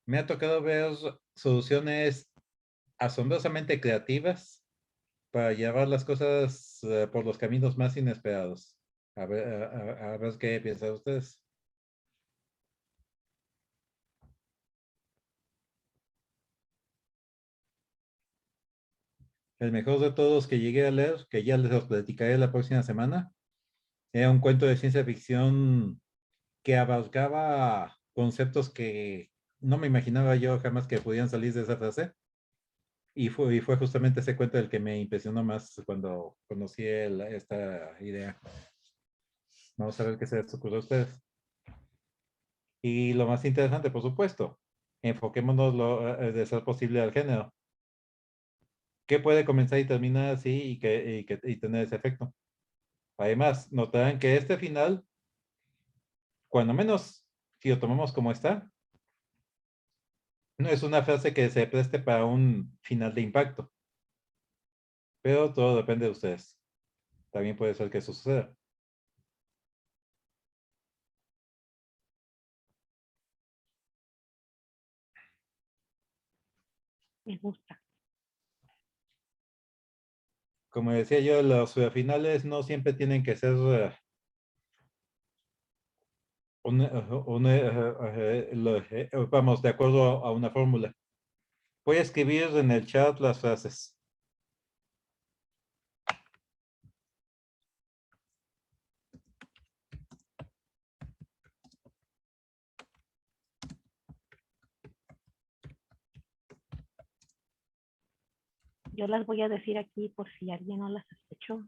Me ha tocado ver soluciones asombrosamente creativas para llevar las cosas por los caminos más inesperados. A ver qué piensan ustedes. El mejor de todos que llegué a leer, que ya les los platicaré la próxima semana, era un cuento de ciencia ficción que abarcaba conceptos que no me imaginaba yo jamás que podían salir de esa frase. Y fue justamente ese cuento el que me impresionó más cuando conocí esta idea. Vamos a ver qué se les ocurre a ustedes. Y lo más interesante, por supuesto, enfoquémonos de ser posible al género. ¿Qué puede comenzar y terminar así y tener ese efecto? Además, notarán que este final, cuando menos si lo tomamos como está, no es una frase que se preste para un final de impacto. Pero todo depende de ustedes. También puede ser que eso suceda. Me gusta. Como decía yo, los finales no siempre tienen que ser vamos, de acuerdo a una fórmula. Voy a escribir en el chat las frases. Yo las voy a decir aquí por si alguien no las escuchó.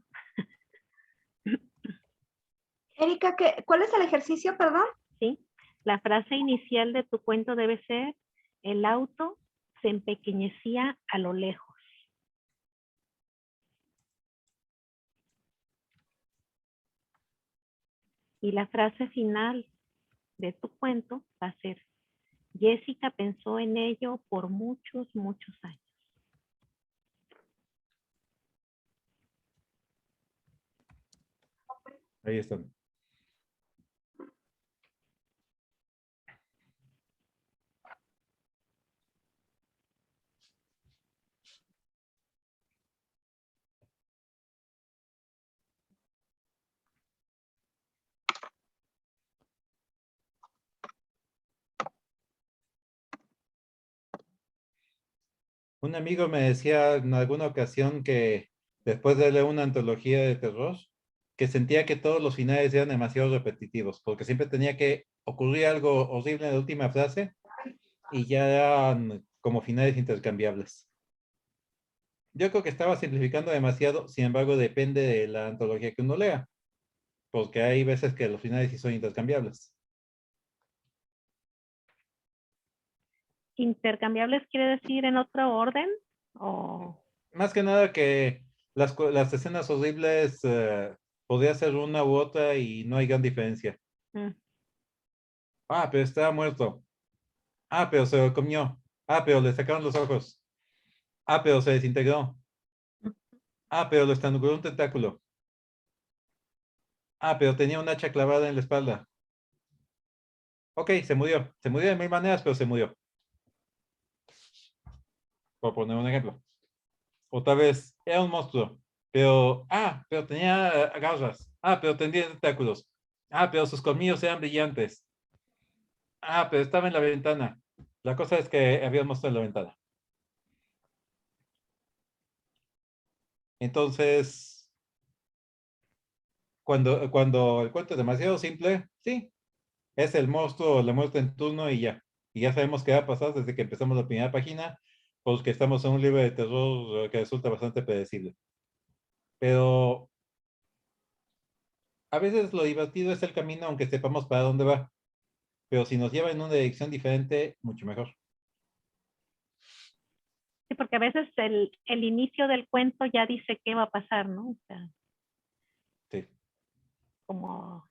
Erika, ¿cuál es el ejercicio, perdón? ¿Sí? La frase inicial de tu cuento debe ser, el auto se empequeñecía a lo lejos. Y la frase final de tu cuento va a ser, Jessica pensó en ello por muchos, muchos años. Ahí están. Un amigo me decía en alguna ocasión que después de leer una antología de terror, que sentía que todos los finales eran demasiado repetitivos, porque siempre tenía que ocurrir algo horrible en la última frase y ya eran como finales intercambiables. Yo creo que estaba simplificando demasiado, sin embargo, depende de la antología que uno lea, porque hay veces que los finales sí son intercambiables. ¿Intercambiables quiere decir en otro orden? ¿O Más que nada que las escenas horribles podría ser una u otra y no hay gran diferencia. Ah, pero estaba muerto. Ah, pero se lo comió. Ah, pero le sacaron los ojos. Ah, pero se desintegró. Ah, pero lo estranguló un tentáculo. Ah, pero tenía un hacha clavada en la espalda. Ok, se murió. Se murió de mil maneras, pero se murió. por poner un ejemplo. Otra vez, era un monstruo, pero tenía garras. Pero tenía tentáculos. Pero sus colmillos eran brillantes. Pero estaba en la ventana. La cosa es que había un monstruo en la ventana. Entonces, cuando el cuento es demasiado simple, sí, es el monstruo, la muerte en turno y ya. Y ya sabemos qué va a pasar desde que empezamos la primera página, porque estamos en un libro de terror que resulta bastante predecible. Pero a veces lo divertido es el camino, aunque sepamos para dónde va. Pero si nos lleva en una dirección diferente, mucho mejor. Sí, porque a veces el inicio del cuento ya dice qué va a pasar, ¿no? O sea, Sí. como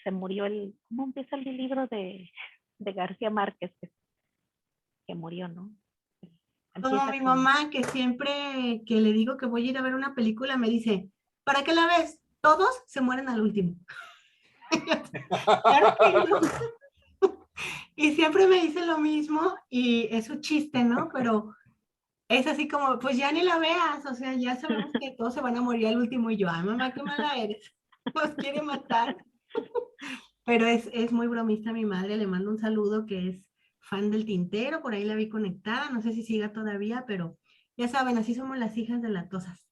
se murió ¿cómo empieza el libro de García Márquez que murió, ¿no? Como Empieza mi con, mamá, que siempre que le digo que voy a ir a ver una película, me dice, ¿para qué la ves? Todos se mueren al último. Claro que no. Y siempre me dice lo mismo y es un chiste, ¿no? Pero es así como, pues ya ni la veas, o sea, ya sabemos que todos se van a morir al último y yo, ay mamá, qué mala eres, nos quiere matar. Pero es muy bromista mi madre, le mando un saludo, que es fan del Tintero, por ahí la vi conectada, no sé si siga todavía, pero ya saben, así somos las hijas de latosas.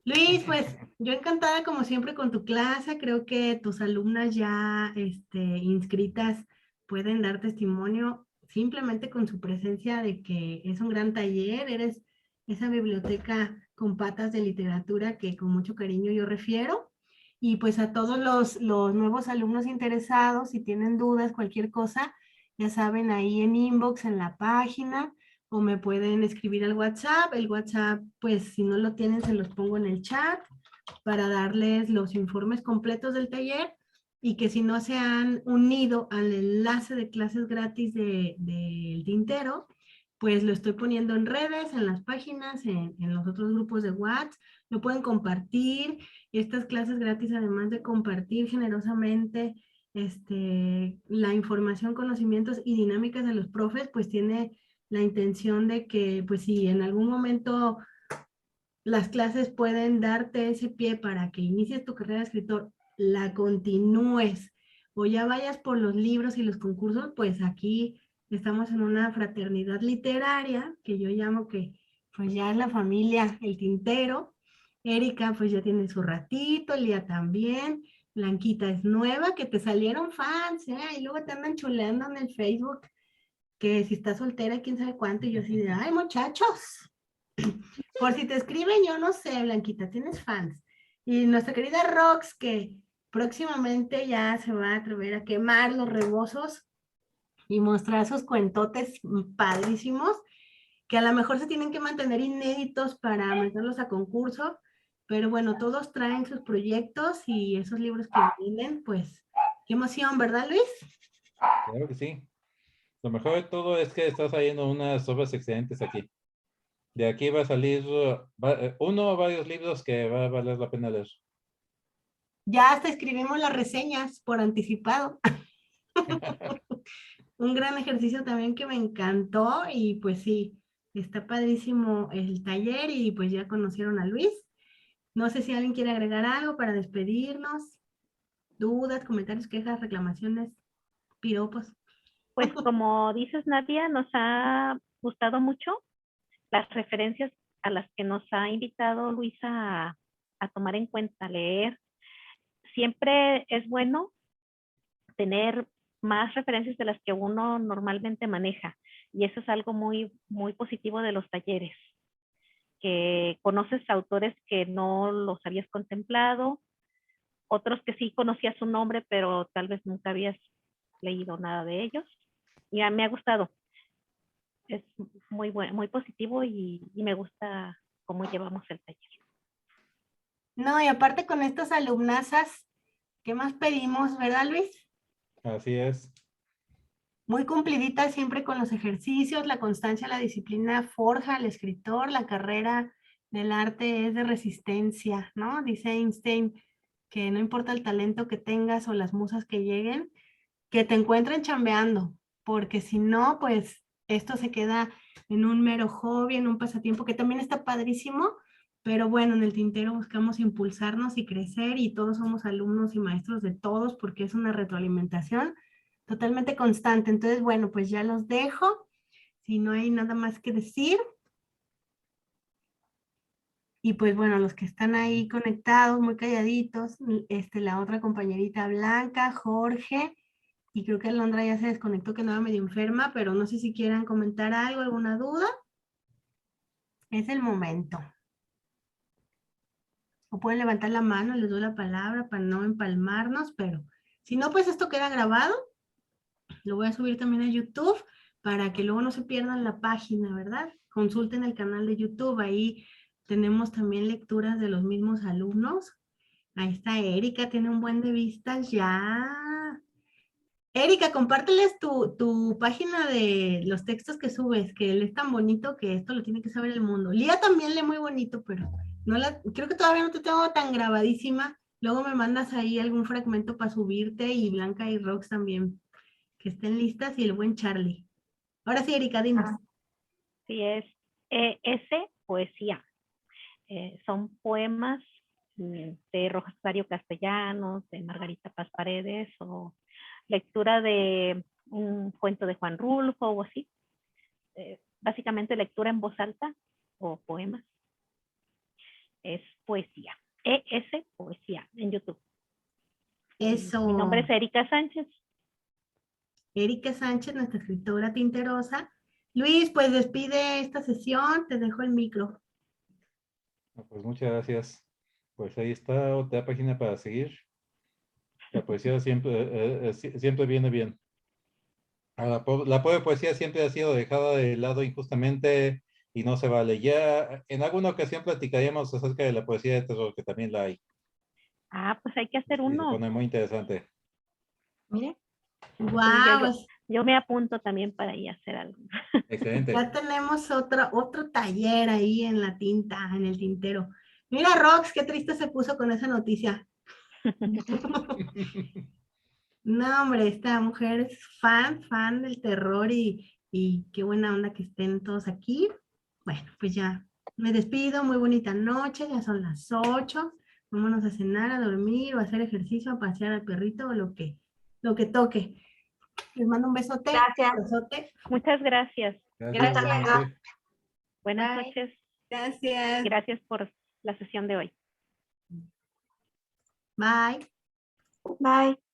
Luis, pues yo encantada como siempre con tu clase, creo que tus alumnas ya inscritas pueden dar testimonio simplemente con su presencia de que es un gran taller, eres esa biblioteca con patas de literatura que con mucho cariño yo refiero. Y pues a todos los nuevos alumnos interesados, si tienen dudas, cualquier cosa, ya saben, ahí en inbox, en la página, o me pueden escribir al WhatsApp. El WhatsApp, pues si no lo tienen, se los pongo en el chat para darles los informes completos del taller, y que si no se han unido al enlace de clases gratis del Tintero, pues lo estoy poniendo en redes, en las páginas, en los otros grupos de WhatsApp, lo pueden compartir. Estas clases gratis, además de compartir generosamente la información, conocimientos y dinámicas de los profes, pues tiene la intención de que, pues si en algún momento las clases pueden darte ese pie para que inicies tu carrera de escritor, la continúes o ya vayas por los libros y los concursos, pues aquí estamos en una fraternidad literaria que yo llamo que pues ya es la familia El Tintero. Erika pues ya tiene su ratito, Lía también, Blanquita es nueva, que te salieron fans, ¿eh? Y luego te andan chuleando en el Facebook que si está soltera, quién sabe cuánto, y yo así de, ay, muchachos, por si te escriben, yo no sé, Blanquita, tienes fans. Y nuestra querida Rox, que próximamente ya se va a atrever a quemar los rebozos y mostrar sus cuentotes padrísimos, que a lo mejor se tienen que mantener inéditos para meterlos a concurso, pero bueno, todos traen sus proyectos y esos libros que vienen, pues, qué emoción, ¿verdad, Luis? Claro que sí. Lo mejor de todo es que estás saliendo unas obras excelentes aquí. De aquí va a salir uno o varios libros que va a valer la pena leer. Ya hasta escribimos las reseñas por anticipado. Un gran ejercicio también que me encantó, y pues sí, está padrísimo el taller y pues ya conocieron a Luis. No sé si alguien quiere agregar algo para despedirnos, dudas, comentarios, quejas, reclamaciones, piropos. pues como dices, Nadia, nos ha gustado mucho las referencias a las que nos ha invitado Luisa a tomar en cuenta, leer. Siempre es bueno tener más referencias de las que uno normalmente maneja, y eso es algo muy, muy positivo de los talleres, que conoces autores que no los habías contemplado, otros que sí conocías su nombre, pero tal vez nunca habías leído nada de ellos. Y me ha gustado, es muy bueno, muy positivo, y me gusta cómo llevamos el taller. No, y aparte con estas alumnazas, ¿qué más pedimos, verdad, Luis? Así es. Muy cumplidita siempre con los ejercicios, la constancia, la disciplina forja al escritor, la carrera del arte es de resistencia, ¿no? Dice Einstein que no importa el talento que tengas o las musas que lleguen, que te encuentren chambeando, porque si no, pues esto se queda en un mero hobby, en un pasatiempo que también está padrísimo, pero bueno, en el tintero buscamos impulsarnos y crecer y todos somos alumnos y maestros de todos porque es una retroalimentación totalmente constante. Entonces, bueno, pues ya los dejo. Si no hay nada más que decir. Y pues bueno, los que están ahí conectados, muy calladitos, la otra compañerita Blanca, Jorge, y creo que Alondra ya se desconectó, que andaba medio enferma, pero no sé si quieran comentar algo, alguna duda. Es el momento. O pueden levantar la mano, les doy la palabra para no empalmarnos, pero si no, pues esto queda grabado. Lo voy a subir también a YouTube para que luego no se pierdan la página, ¿verdad? Consulten el canal de YouTube, ahí tenemos también lecturas de los mismos alumnos. Ahí está Erika, tiene un buen de vistas ya. Erika, compárteles tu página de los textos que subes, que él es tan bonito que esto lo tiene que saber el mundo. Lía también lee muy bonito, pero creo que todavía no te tengo tan grabadísima. Luego me mandas ahí algún fragmento para subirte y Blanca y Rox también, que estén listas y el buen Charlie. Ahora sí, Erika, dinos. Sí, es ES Poesía. Son poemas de Rosario Castellanos, de Margarita Paz Paredes, o lectura de un cuento de Juan Rulfo o así. Básicamente lectura en voz alta o poemas. Es poesía. ES Poesía en YouTube. Eso. Mi nombre es Erika Sánchez. Erika Sánchez, nuestra escritora tinterosa. Luis, pues despide esta sesión, te dejo el micro. Pues muchas gracias. Pues ahí está otra página para seguir. La poesía siempre viene bien. La pobre poesía siempre ha sido dejada de lado injustamente y no se vale. Ya en alguna ocasión platicaríamos acerca de la poesía de terror, que también la hay. Ah, pues hay que hacer Y se uno. pone muy interesante. Mire. Sí, Wow, yo me apunto también para ir a hacer algo. Excelente. ya tenemos otro taller ahí en la tinta, en el tintero. Mira, Rox, qué triste se puso con esa noticia. No, hombre, esta mujer es fan del terror y qué buena onda que estén todos aquí. Bueno, pues ya me despido, muy bonita noche, ya son las 8. Vámonos a cenar, a dormir o a hacer ejercicio, a pasear al perrito o lo que toque. Les mando un besote. Gracias. Besote. Muchas gracias. Gracias. Hasta luego. igualmente. Buenas Bye. noches. Gracias. Gracias por la sesión de hoy. Bye. Bye.